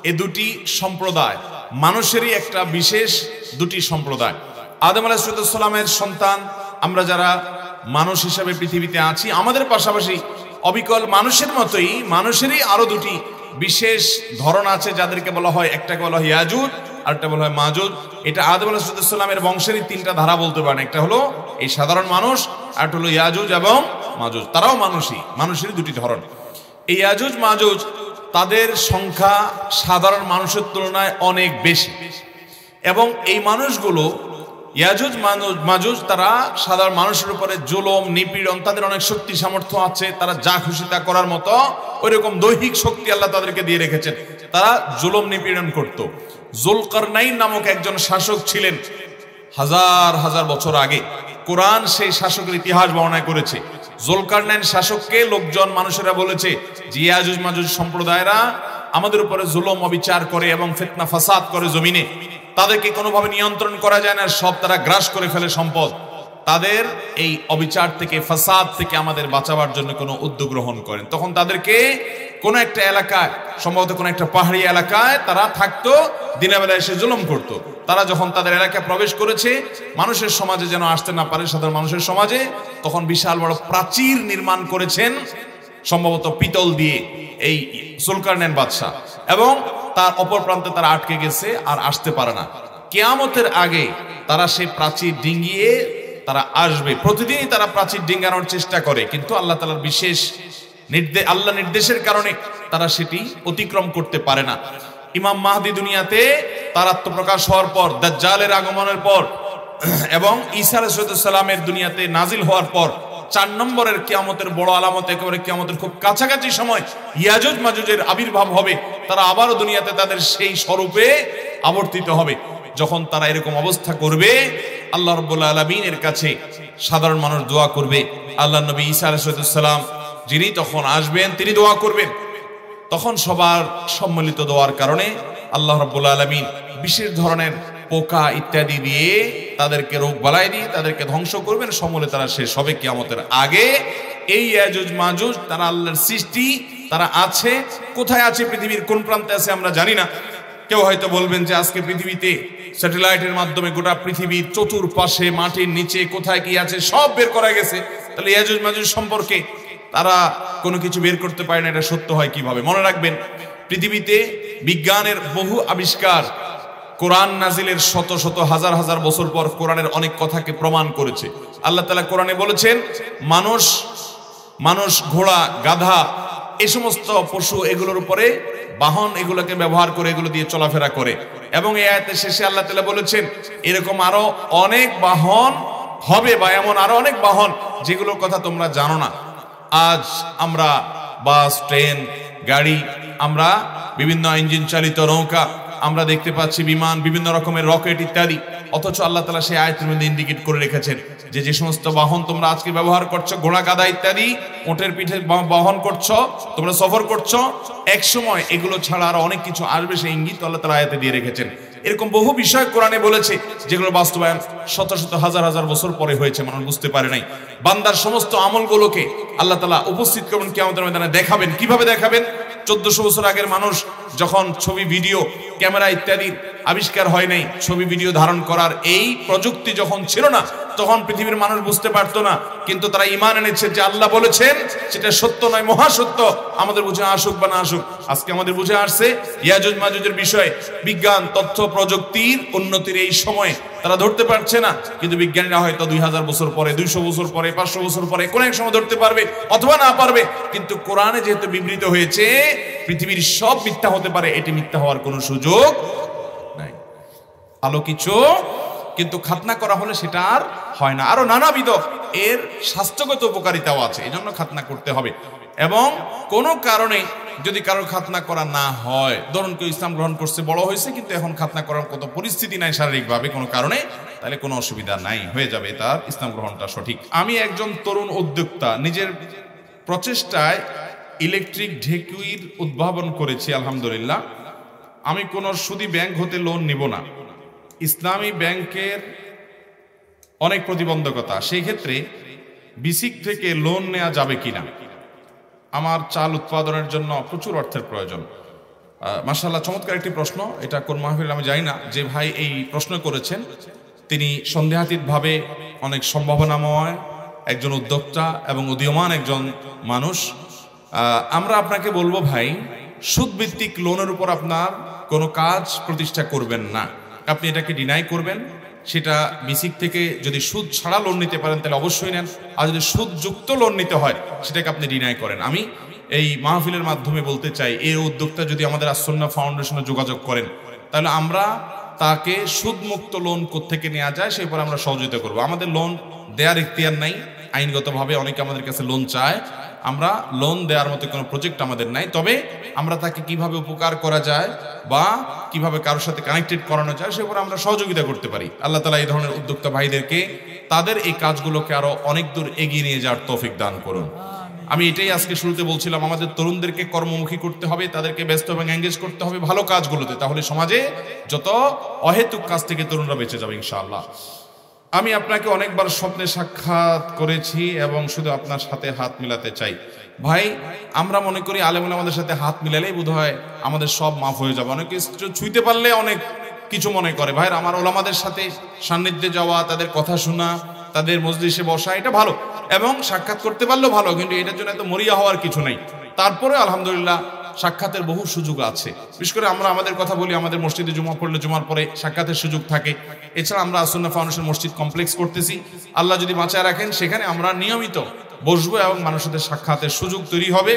এ দুটি সম্প্রদায় মানুষেরই একটা বিশেষ দুটি সম্প্রদায়। আদম আলাইহিস সালামের সন্তান আমরা যারা মানুষ হিসেবে পৃথিবীতে আছি, আমাদের পাশাপাশি অবিকল মানুষের মতোই মানুষেরই আরো দুটি বিশেষ ধরন আছে, যাদেরকে বলা হয়, একটাকে বলা হয় ইয়াজুজ, আরেকটা বলা হয় মাজুজ। এটা আদম আলাইহিস সালামের বংশেরই তিনটা ধারা বলতে পারেন। একটা হলো এই সাধারণ মানুষ, আর হলো ইয়াজুজ এবং মাজুজ। তারাও মানুষেরই দুটি ধরন। এই ইয়াজুজ মাজুজ তাদের সংখ্যা সাধারণ মানুষের তুলনায় অনেক বেশি, এবং এই মানুষগুলো ইয়াজুজ মাজুজ তারা সাধারণ মানুষের উপরে জুলুম নিপীড়ন, তাদের অনেক শক্তি সামর্থ্য আছে, তারা যা খুশি তা করার মতো ওইরকম দৈহিক শক্তি আল্লাহ তাদেরকে দিয়ে রেখেছেন। তারা জুলুম নিপীড়ন করত। যুলকারনাইন নামক একজন শাসক ছিলেন হাজার হাজার বছর আগে। কোরআন সেই শাসকের ইতিহাস বর্ণনা করেছে। যুলকারনাইন শাসককে লোকজন মানুষেরা বলেছে যে ইয়াজুজ মাজুজ সম্প্রদায়রা আমাদের উপরে জুলুম অবিচার করে এবং ফিতনা ফাসাদ করে জমিনে, তাদেরকে কোনোভাবে নিয়ন্ত্রণ করা যায় না, সব তারা গ্রাস করে ফেলে সম্পদ। তাদের এই অবিচার থেকে, ফাসাদ থেকে আমাদের বাঁচাবার জন্য কোনো উদ্যোগ গ্রহণ করেন। তখন তাদেরকে কোনো একটা এলাকায়, সম্ভবত কোনো একটা পাহাড়ি এলাকায় তারা থাকতো, দিনের বেলা এসে জুলুম করত। তারা যখন তাদের এলাকায় প্রবেশ করেছে, মানুষের সমাজে যেন আসতে না পারে, সাধারণ মানুষের সমাজে, তখন বিশাল বড় প্রাচীর নির্মাণ করেছেন, সম্ভবত পিতল দিয়ে, এই যুলকারনাইন বাদশা, এবং তার অপর প্রান্তে তারা আটকে গেছে, আর আসতে পারে না। কিয়ামতের আগে তারা সেই প্রাচীর ডিঙ্গিয়ে তারা আসবে। প্রতিদিনই তারা প্রাচীর ডিঙ্গানোর চেষ্টা করে, কিন্তু আল্লাহ তাআলার বিশেষ আল্লাহ নির্দেশের কারণে তারা সেটি অতিক্রম করতে পারে না। ইমাম মাহদি দুনিয়াতে তার আত্মপ্রকাশ হওয়ার পর, দাজ্জালের আগমনের পর, এবং ঈসা আলাইহিস সালামের দুনিয়াতে নাজিল হওয়ার পর 4 নম্বরের কিয়ামতের বড় আলামত, একেবারে কিয়ামতের খুব কাছাকাছি সময় ইয়াজুজ মাজুজের আবির্ভাব হবে। তারা আবারও দুনিয়াতে তাদের সেই স্বরূপে আবর্তিত হবে। যখন তারা এরকম অবস্থা করবে, আল্লাহ রাব্বুল আলামিনের কাছে সাধারণ মানুষ দোয়া করবে। আল্লাহ নবী ঈসা আলাইহিস সালাম যিনি তখন আসবেন, তিনি দোয়া করবেন। তখন সবার সম্মিলিত দোয়ার কারণে আল্লাহ রাব্বুল আলামিন বিশেষ ধরনের পোকা ইত্যাদি দিয়ে তাদেরকে রোগ বালাই দিয়ে তাদেরকে ধ্বংস করবেন। সমূলে তারা শেষ হবে কিয়ামতের আগে। এই ইয়াজুজ মাজুজ তারা আল্লাহর সৃষ্টি, তারা আছে। কোথায় আছে, পৃথিবীর কোন প্রান্তে আছে আমরা জানি না। কেউ হয়তো বলবেন যে আজকে পৃথিবীতে স্যাটেলাইটের মাধ্যমে গোটা পৃথিবীর চতুর্পাশে, মাটির নিচে কোথায় কি আছে সব বের করা গেছে। তাহলে ইয়াজুজ মাজুজ সম্পর্কে তারা কোনো কিছু বের করতে পারে না, এটা সত্য হয় কিভাবে? মনে রাখবেন, পৃথিবীতে বিজ্ঞানের বহু আবিষ্কার কোরআন নাজিলের শত শত হাজার হাজার বছর পর কোরআনের অনেক কথাকে প্রমাণ করেছে। আল্লাহ তাআলা কোরআনে বলেছেন, মানুষ ঘোড়া, গাধা, এই সমস্ত পশু, এগুলোর উপরে বাহন, এগুলোকে ব্যবহার করে, এগুলো দিয়ে চলাফেরা করে। এবং এই আয়াতের শেষে আল্লাহ তাআলা বলেছেন, এরকম আরো অনেক বাহন হবে, বা এমন আরো অনেক বাহন যেগুলোর কথা তোমরা জানো না। আজ আমরা বাস, ট্রেন, গাড়ি, আমরা বিভিন্ন ইঞ্জিন চালিত নৌকা, আমরা দেখতে পাচ্ছি বিমান, বিভিন্ন রকমের রকেট ইত্যাদি, অথচ আল্লাহ তাআলা সেই আয়াতের মধ্যে ইন্ডিকেট করে রেখেছেন যে যে সমস্ত বাহন তোমরা আজকে ব্যবহার করছো, ঘোড়া গাধা ইত্যাদি ওটের পিঠে বহন করছো, তোমরা সফর করছো, এক সময় এগুলো ছাড়া আরো অনেক কিছু আসবে, সেই ইঙ্গিত আল্লাহ তাআলা আয়াতে দিয়ে রেখেছেন। এরকম বহু বিষয় কোরআনে বলেছে যেগুলো বাস্তবায়ন শত শত হাজার হাজার বছর পরে হয়েছে, মানুষ বুঝতে পারে নাই। বান্দার সমস্ত আমলগুলোকে আল্লাহ তাআলা উপস্থিত করবেন কিয়ামতের ময়দানে, দেখাবেন। কিভাবে দেখাবেন? 1400 বছর আগের মানুষ যখন ছবি, ভিডিও, ক্যামেরা ইত্যাদির আবিষ্কার হয় নাই, ছবি ভিডিও ধারণ করার এই প্রযুক্তি যখন ছিল না, তখন পৃথিবীর মানুষ বুঝতে পারতো না, কিন্তু তারা ঈমান এনেছে যে আল্লাহ বলেছেন সেটা সত্য নয়, মহাসত্য। আমাদের বুঝে আসুক বা না আসুক, আজকে আমাদের বুঝে আসছে ইয়াজুজ মাজুজের বিষয়ে। বিজ্ঞান, তথ্য প্রযুক্তির উন্নতির এই সময়ে তারা ধরতে পারছে না, কিন্তু বিজ্ঞানীরা হয়তো 2000 বছর পরে, 200 বছর পরে, 500 বছর পরে কোন এক সময় ধরতে পারবে অথবা না পারবে। কিন্তু কোরআনে যেহেতু বিবৃত হয়েছে পৃথিবীর সব মিথ্যা হতে পারে, এটি মিথ্যা হওয়ার কোনো সুযোগ নাই। ভালো কিছু কিন্তু খাতনা করা হলে সেটা আর হয় না। আরো নানাবিধ এর স্বাস্থ্যগত উপকারিতাও আছে, এই জন্য খাতনা করতে হবে। এবং কোনো কারণে যদি কারোর খাতনা করা না হয়, ধরুন কেউ ইসলাম গ্রহণ করছে, বড় হয়েছে, কিন্তু এখন খাতনা করার কত পরিস্থিতি নাই শারীরিকভাবে কোনো কারণে, তাহলে কোনো অসুবিধা নাই, হয়ে যাবে তার ইসলাম গ্রহণটা সঠিক। আমি একজন তরুণ উদ্যোক্তা, নিজের প্রচেষ্টায় ইলেকট্রিক ঢেকুইর উদ্ভাবন করেছি, আলহামদুলিল্লাহ। আমি কোনো সুদী ব্যাংক হতে লোন নিব না। ইসলামী ব্যাংকের অনেক প্রতিবন্ধকতা, সেই ক্ষেত্রে বিসিক থেকে লোন নেওয়া যাবে কিনা? আমার চাল উৎপাদনের জন্য প্রচুর অর্থের প্রয়োজন। মাশাআল্লাহ, চমৎকার একটি প্রশ্ন। এটা কোন মাহফিল আমি জানি না, যে ভাই এই প্রশ্ন করেছেন তিনি সন্দেহাতীতভাবে অনেক সম্ভাবনাময় একজন উদ্যোক্তা এবং উদীয়মান একজন মানুষ। আমরা আপনাকে বলবো ভাই, সুদভিত্তিক লোনের উপর আপনার কোনো কাজ প্রতিষ্ঠা করবেন না। আপনি এটাকে ডিনাই করবেন। সেটা বিসিক থেকে যদি সুদ ছাড়া লোন নিতে পারেন তাহলে অবশ্যই নেন, আর যদি সুদযুক্ত লোন নিতে হয় সেটাকে আপনি ডিনাই করেন। আমি এই মাহফিলের মাধ্যমে বলতে চাই, এই উদ্যোক্তা যদি আমাদের আসন্না ফাউন্ডেশনে যোগাযোগ করেন তাহলে আমরা তাকে সুদমুক্ত লোন কোত্থেকে নেওয়া যায় সেই উপর আমরা সহযোগিতা করব। আমাদের লোন দেওয়ার ইখতিয়ার নাই, আইনগতভাবে অনেকে আমাদের কাছে লোন চায়, আমরা লোন দেওয়ার মতো কোনো প্রজেক্ট আমাদের নাই। তবে আমরা তাকে কিভাবে উপকার করা যায় বা কিভাবে কারোর সাথে কানেক্টেড করানো যায় সে উপর আমরা সহযোগিতা করতে পারি। আল্লাহ তাআলা এই ধরনের উদ্যোক্তা ভাইদেরকে তাদের এই কাজগুলোকে আরো অনেক দূর এগিয়ে নিয়ে যাওয়ার তৌফিক দান করুন। আমি এটাই আজকে শুরুতে বলছিলাম, আমাদের তরুণদেরকে কর্মমুখী করতে হবে, তাদেরকে ব্যস্ত এবং এঙ্গেজ করতে হবে ভালো কাজগুলোতে, তাহলে সমাজে যত অহেতুক কাজ থেকে তরুণরা বেঁচে যাবে ইনশাআল্লাহ। আমি আপনাকে অনেকবার স্বপ্নে সাক্ষাৎ করেছি এবং শুধু আপনার সাথে হাত মিলাতে চাই। ভাই, আমরা মনে করি আলেমুল আমাদের সাথে হাত মিলালেই বোধহয় আমাদের সব মাফ হয়ে যাবে। অনেকে ছুঁইতে পারলে অনেক কিছু মনে করে। ভাই, আমার ওলামাদের সাথে সান্নিধ্যে যাওয়া, তাদের কথা শোনা, তাদের মজলিসে বসা, এটা ভালো, এবং সাক্ষাৎ করতে পারলেও ভালো, কিন্তু এটার জন্য এত মরিয়া হওয়ার কিছু নেই। তারপরে আলহামদুলিল্লাহ সাক্ষাতের বহু সুযোগ আছে। বিশেষ করে আমরা আমাদের কথা বলি, আমাদের মসজিদে জুমা পড়লে জুমার পরে সাক্ষাতের সুযোগ থাকে। এছাড়া আমরা আসন্না ফাউন্ডেশন মসজিদ কমপ্লেক্স করতেছি, আল্লাহ যদি বাঁচায় রাখেন সেখানে আমরা নিয়মিত বসবো এবং মানুষের সাথে সাক্ষাতের সুযোগ তৈরি হবে।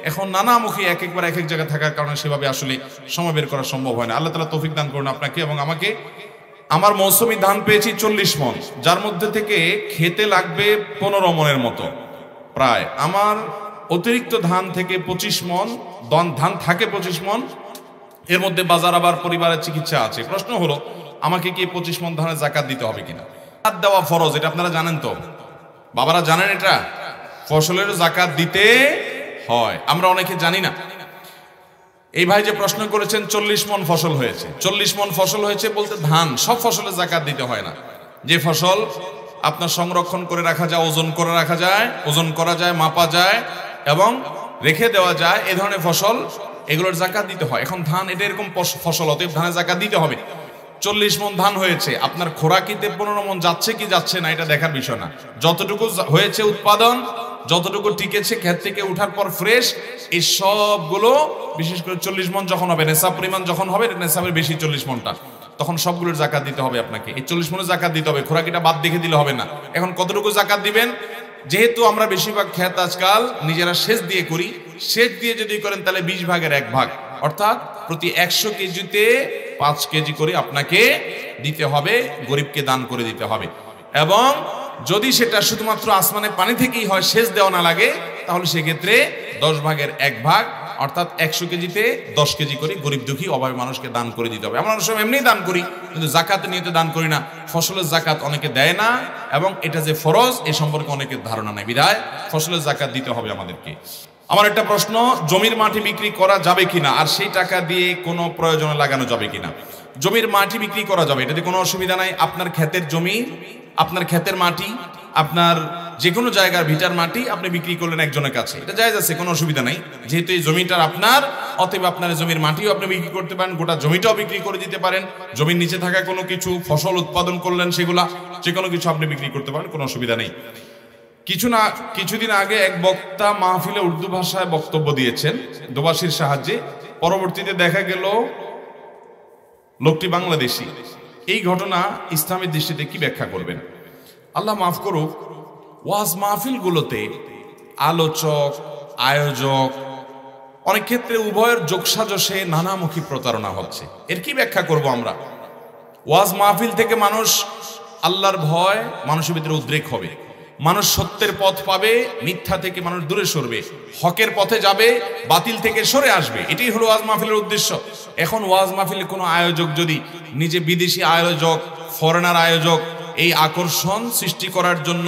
এখন নানামুখী একবার এক এক জায়গায় থাকার কারণে সেভাবে আসলে সময় বের করা সম্ভব হয় না। আল্লাহ তাআলা তৌফিক দান করুন আপনাকে এবং আমাকে। আমার মৌসুমি ধান পেয়েছি 40 মণ, যার মধ্যে থেকে খেতে লাগবে 15 মণের মতো প্রায়। আমার অতিরিক্ত ধান থেকে 25 মণ ধান থাকে 25 মণ, এর মধ্যে বাজার আবার পরিবারের চিকিৎসা আছে। প্রশ্ন হলো, আমাকে কি 25 মণ ধানের জাকাত দিতে হবে কিনা? জাকাত দেওয়া ফরজ, এটা আপনারা জানেন তো, বাবারা জানেন এটা, ফসলের জাকাত দিতে হয়, আমরা অনেকে জানি না। এই ভাই যে প্রশ্ন করেছেন 40 মণ ফসল হয়েছে, 40 মণ ফসল হয়েছে বলতে ধান, সব ফসলের জাকাত দিতে হয় না। যে ফসল আপনার সংরক্ষণ করে রাখা যায়, ওজন করে রাখা যায়, ওজন করা যায়, মাপা যায় এবং রেখে দেওয়া যায়, এ ধরনের ফসল, এগুলোর জাকাত দিতে হয়। এখন ধান এটা এরকম ফসল, অতএব ধানের জাকাত দিতে হবে। 40 মণ ধান হয়েছে, আপনার খোরাকিতে 15 মণ যাচ্ছে কি যাচ্ছে না এটা দেখার বিষয় না। যতটুকু হয়েছে উৎপাদন, যতটুকু টিকেছে ক্ষেত থেকে উঠার পর ফ্রেশ, এই সবগুলো, বিশেষ করে 40 মণ যখন হবে, নেশাব পরিমাণ যখন হবে, নেশাবের বেশি 40 মণটা, তখন সবগুলোর জাকাত দিতে হবে আপনাকে। এই 40 মণের জাকাত দিতে হবে, খোরাকিটা বাদ দেখে দিলে হবে না। এখন কতটুকু জাকাত দিবেন? যেহেতু আমরা বেশিরভাগ ক্ষেত আজকাল নিজেরা সেচ দিয়ে করি, সেচ দিয়ে যদি করেন তাহলে 20 ভাগের 1 ভাগ, অর্থাৎ প্রতি 100 কেজিতে 5 কেজি করে আপনাকে দিতে হবে, গরিবকে দান করে দিতে হবে। এবং যদি সেটা শুধুমাত্র আসমানে পানি থেকেই হয়, সেচ দেওয়া না লাগে, তাহলে সেক্ষেত্রে 10 ভাগের 1 ভাগ অর্থাৎ 100 কেজিতে 10 কেজি করে গরিব দুঃখী অভাবী মানুষকে দান করে দিতে হবে। আমরা অনেক সময় এমনি দান করি, কিন্তু জাকাত নিয়ে তো দান করি না। ফসলের জাকাত অনেকে দেয় না, এবং এটা যে ফরজ এই সম্পর্কে অনেকের ধারণা নেই, বিধায় ফসলের জাকাত দিতে হবে আমাদেরকে। আমার একটা প্রশ্ন, জমির মাটি বিক্রি করা যাবে কিনা, আর সেই টাকা দিয়ে কোনো প্রয়োজনে লাগানো যাবে কিনা? জমির মাটি বিক্রি করা যাবে, এটাতে কোনো অসুবিধা নাই। আপনার ক্ষেতের জমি, আপনার ক্ষেতের মাটি, আপনার যে কোনো জায়গার ভিটার মাটি আপনি বিক্রি করলেন একজনের কাছে, এটা জায়েজ আছে, কোনো অসুবিধা নাই। যেহেতু এই জমিটা আপনার, অতএব আপনার জমির মাটিও আপনি বিক্রি করতে পারেন, গোটা জমিটাও বিক্রি করে দিতে পারেন। জমির নিচে থাকা কোনো কিছু ফসল উৎপাদন করলেন, সেগুলা যে কোনো কিছু আপনি বিক্রি করতে পারেন, কোনো অসুবিধা নেই। কিছুদিন আগে এক বক্তা মাহফিলে উর্দু ভাষায় বক্তব্য দিয়েছেন দোভাষীর সাহায্যে, পরবর্তীতে দেখা গেল লোকটি বাংলাদেশী। এই ঘটনা ইসলামের দৃষ্টিতে কি ব্যাখ্যা করবেন? আল্লাহ মাফ করুক, ওয়াজ মাহফিলগুলোতে আলোচক, আয়োজক, অনেক ক্ষেত্রে উভয়ের যোগসাজশে নানামুখী প্রতারণা হচ্ছে। এর কি ব্যাখ্যা করব আমরা? ওয়াজ মাহফিল থেকে মানুষ আল্লাহর ভয় মানুষের ভিতরে উদ্রেক হবে, মানুষ সত্যের পথ পাবে, মিথ্যা থেকে মানুষ দূরে সরবে, হকের পথে যাবে, বাতিল থেকে সরে আসবে। এটাই হলো ওয়াজ মাহফিলের উদ্দেশ্য। এখন ওয়াজ মাহফিলে কোনো আয়োজক যদি নিজে বিদেশি আয়োজক, ফরেনার আয়োজক, এই আকর্ষণ সৃষ্টি করার জন্য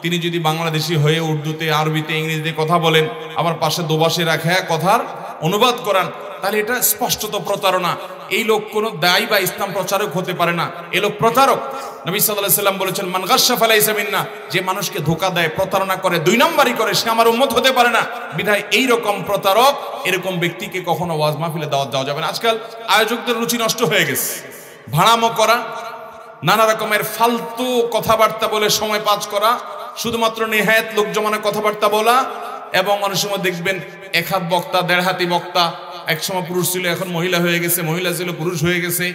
তিনি যদি বাংলাদেশি হয়ে উর্দুতে, আরবিতে, ইংরেজিতে কথা বলেন, আবার পাশে দোভাষী রাখা কথার অনুবাদ করান, তাহলে এটা স্পষ্টত প্রতারণা। এই লোক কোনো দায়ী বা ইসলাম প্রচারক হতে পারে না, এই লোক প্রতারক। নবী সাল্লাল্লাহু আলাইহি ওয়াসাল্লাম বলেছেন, মান গাশশা ফালাইসা মিন্না, যে মানুষকে ধোঁকা দেয়, প্রতারণা করে, দুই নম্বরই করে, সে আমার উম্মত হতে পারে না। বিধায় এই রকম প্রতারক, এরকম ব্যক্তিকে কখনো ওয়াজ মাহফিলে দাওয়াত দেওয়া যাবে না। আজকাল আয়োজকদের রুচি নষ্ট হয়ে গেছে, ভাড়ামো করা, নানা রকমের ফালতু কথাবার্তা বলে সময় পাস করা, শুধুমাত্র নেহায়েত লোক জমানো কথাবার্তা বলা, এবং অনেক সময় দেখবেন এক হাত বক্তা, দেড় হাতি বক্তা, এক সময় পুরুষ ছিল, এখন মহিলা হয়ে গেছে, মহিলা ছিল পুরুষ হয়ে গেছে,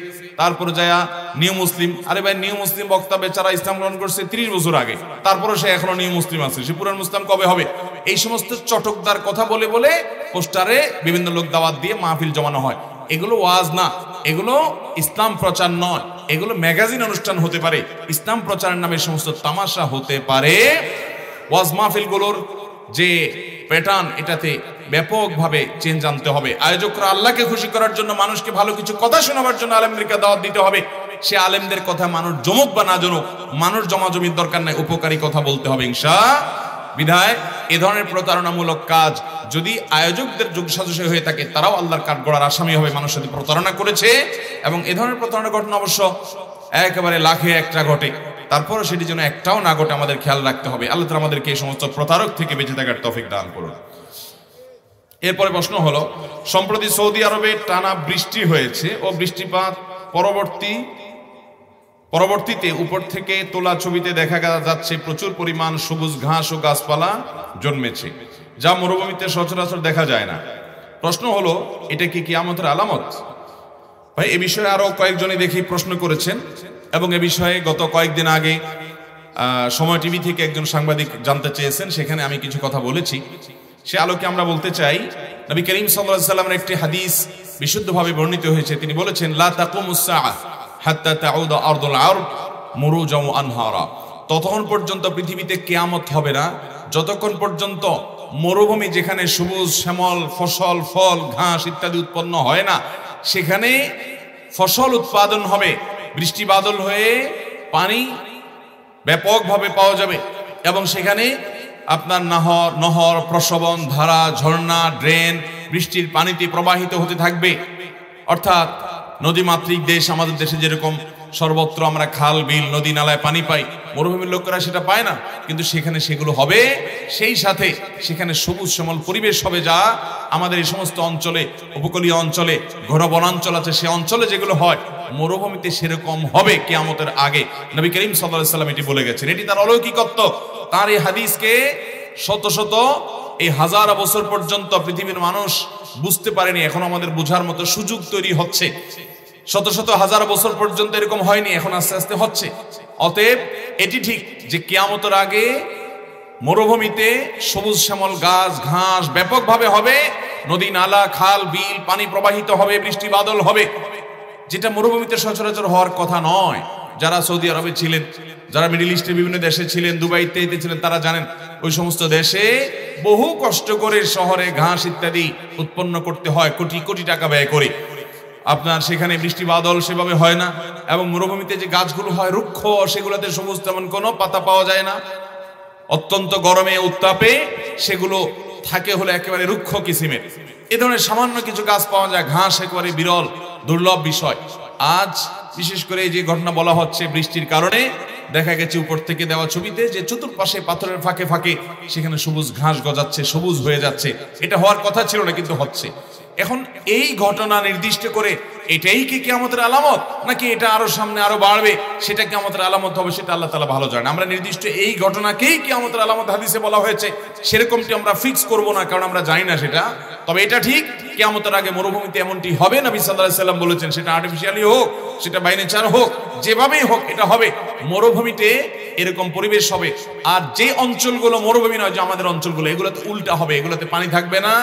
তারপরে যায় নিউ মুসলিম। আরে ভাই, নিউ মুসলিম বক্তা বেচারা ইসলাম গ্রহণ করছে 30 বছর আগে, তারপরে সে এখনো নিউ মুসলিম আছে, সে পুরান মুসলিম কবে হবে? এই সমস্ত চটকদার কথা বলে বলে পোস্টারে বিভিন্ন লোক দাওয়াত দিয়ে মাহফিল জমানো হয়। এগুলো ওয়াজ না, এগুলো ইসলাম প্রচার নয়, এগুলো ম্যাগাজিন অনুষ্ঠান হতে পারে, ইসলাম প্রচারের নামে সমস্ত তামাশা হতে পারে। ওয়াজ মাহফিলগুলোর যে প্যাটার্ন, এটাতে ব্যাপকভাবে চেঞ্জ আনতে হবে। আয়োজকরা আল্লাহকে খুশি করার জন্য, মানুষকে ভালো কিছু কথা শোনাবার জন্য আলেমদেরকে দাওয়াত দিতে হবে। সে আলেমদের কথা মানুষ জমুক বা না জমুক, মানুষ জমাজমির দরকার নাই, উপকারী কথা বলতে হবে ইনশাআল্লাহ। বিধায় এ ধরনের প্রতারণামূলক কাজ যদি আয়োজকদের যোগসাজশে হয়ে থাকে, তারাও আল্লাহর কাঠগড়ার আসামি হবে, মানুষের সাথে প্রতারণা করেছে। এবং এ ধরনের প্রতারণার ঘটনা অবশ্য একেবারে লাখে একটা ঘটে, তারপরে সেটি যেন একটাও না ঘটে আমাদের খেয়াল রাখতে হবে। আল্লাহ তাআলা আমাদেরকে এই সমস্ত প্রতারক থেকে বেঁচে থাকার তৌফিক দান করুন। এরপরে প্রশ্ন হলো, সম্প্রতি সৌদি আরবে টানা বৃষ্টি হয়েছে ও বৃষ্টিপাত পরবর্তীতে উপর থেকে তোলা ছবিতে দেখা যাচ্ছে প্রচুর পরিমাণ সবুজ ঘাস ও গাছপালা জন্মেছে, যা মরুভূমিতে সচরাচর দেখা যায় না। প্রশ্ন হলো, এটা কি কিয়ামতের আলামত? ভাই, এ বিষয়ে আরো কয়েকজনই দেখি প্রশ্ন করেছেন, এবং এ বিষয়ে গত কয়েকদিন আগে সময় টিভি থেকে একজন সাংবাদিক জানতে চেয়েছেন, সেখানে আমি কিছু কথা বলেছি। সে আলোকে আমরা বলতে চাই, নবী করিম সাল্লাল্লাহু আলাইহি ওয়াসাল্লামের একটি হাদিস বিশুদ্ধভাবে বর্ণিত হয়েছে। তিনি বলেছেন, লা তাকুমুস সাআহ হাত্তা তাউদা আরদুল আরব মুরুজাও আনহারা। ততক্ষণ পর্যন্ত পৃথিবীতে কিয়ামত হবে না যতক্ষণ পর্যন্ত মরুভূমি, যেখানে সবুজ শ্যামল ফসল, ফল, ঘাস ইত্যাদি উৎপন্ন হয় না, সেখানে ফসল উৎপাদন হবে, বৃষ্টি বাদল হয়ে পানি ব্যাপকভাবে পাওয়া যাবে, এবং সেখানে আপনার নহর, প্রসবন, ধারা, ঝর্ণা, ড্রেন বৃষ্টির পানিতে প্রবাহিত হতে থাকবে। অর্থাৎ নদীমাতৃক দেশ, আমাদের দেশে যেরকম সর্বত্র আমরা খাল, বিল, নদী, নালায় পানি পাই, মরুভূমির লোকেরা সেটা পায় না, কিন্তু সেখানে সেগুলো হবে। সেই সাথে সেখানে সবুজ শ্যামল পরিবেশ হবে, যা আমাদের এই সমস্ত অঞ্চলে, উপকূলীয় অঞ্চলে, ঘন বনাঞ্চল আছে, সে অঞ্চলে যেগুলো হয়, মরুভূমিতে সেরকম হবে কিয়ামতের আগে। নবী করিম সাল্লাল্লাহু আলাইহি ওয়াসাল্লাম এটি বলে গেছেন। এটি তার অলৌকিকত্ব। তার এই হাদিসকে শত শত, এই হাজার বছর পর্যন্ত পৃথিবীর মানুষ বুঝতে পারেনি, এখন আমাদের বোঝার মতো সুযোগ তৈরি হচ্ছে। শত শত হাজার বছর পর্যন্ত এরকম হয়নি, এখন আস্তে আস্তে হচ্ছে। অতএব এটি ঠিক যে কিয়ামতের আগে মরুভূমিতে সবুজ শ্যামল গাছ, ঘাস ব্যাপকভাবে হবে, নদী, নালা, খাল, বিল পানি প্রবাহিত হবে, বৃষ্টি বাদল হবে, যেটা মরুভূমিতে সচরাচর হওয়ার কথা নয়। যারা সৌদি আরবে ছিলেন, যারা মিডল ইস্টের বিভিন্ন দেশে ছিলেন, দুবাইতে ছিলেন, তারা জানেন ওই সমস্ত দেশে বহু কষ্ট করে শহরে ঘাস ইত্যাদি উৎপন্ন করতে হয়, কোটি কোটি টাকা ব্যয় করে। আপনার সেখানে বৃষ্টি বাদল সেভাবে হয় না, এবং মরুভূমিতে যে গাছগুলো হয় রুক্ষ, সেগুলোতে সবুজ তেমন কোনো পাতা পাওয়া যায় না। অত্যন্ত গরমে উত্তাপে সেগুলো থাকে হলো একেবারে রুক্ষ কিসিমের। এ ধরনের সামান্য কিছু গাছ পাওয়া যায়, ঘাস একেবারে বিরল দুর্লভ বিষয়। আজ বিশেষ করে এই যে ঘটনা বলা হচ্ছে বৃষ্টির কারণে, দেখা গেছে উপর থেকে দেওয়া ছবিতে যে চতুর্পাশে পাথরের ফাঁকে ফাঁকে সেখানে সবুজ ঘাস গজাচ্ছে, সবুজ হয়ে যাচ্ছে। এটা হওয়ার কথা ছিল না, কিন্তু হচ্ছে। এখন এই ঘটনা নির্দিষ্ট করে এটাই কি কিয়ামতের আলামত, নাকি এটা আরো সামনে আরো বাড়বে সেটা কিয়ামতের আলামত হবে, সেটা আল্লাহ তাআলা ভালো জানেন। আমরা নির্দিষ্ট এই ঘটনাকেই কিয়ামতের আলামত হাদিসে বলা হয়েছে সেরকমটি আমরা ফিক্স করব না, কারণ আমরা জানি না সেটা। তবে এটা ঠিক, কিয়ামতের আগে মরুভূমিতে এমনটি হবে, নবী সাল্লাল্লাহু আলাইহি সাল্লাম বলেছেন। সেটা আর্টিফিশিয়ালি হোক, সেটা বাই নেচার হোক, যেভাবেই হোক এটা হবে। মরুভূমিতে এরকম পরিবেশ হবে। আর যে অঞ্চলগুলো মরুভূমি নয়, যে আমাদের অঞ্চলগুলো, এগুলোতে উল্টা হবে, এগুলোতে পানি থাকবে না,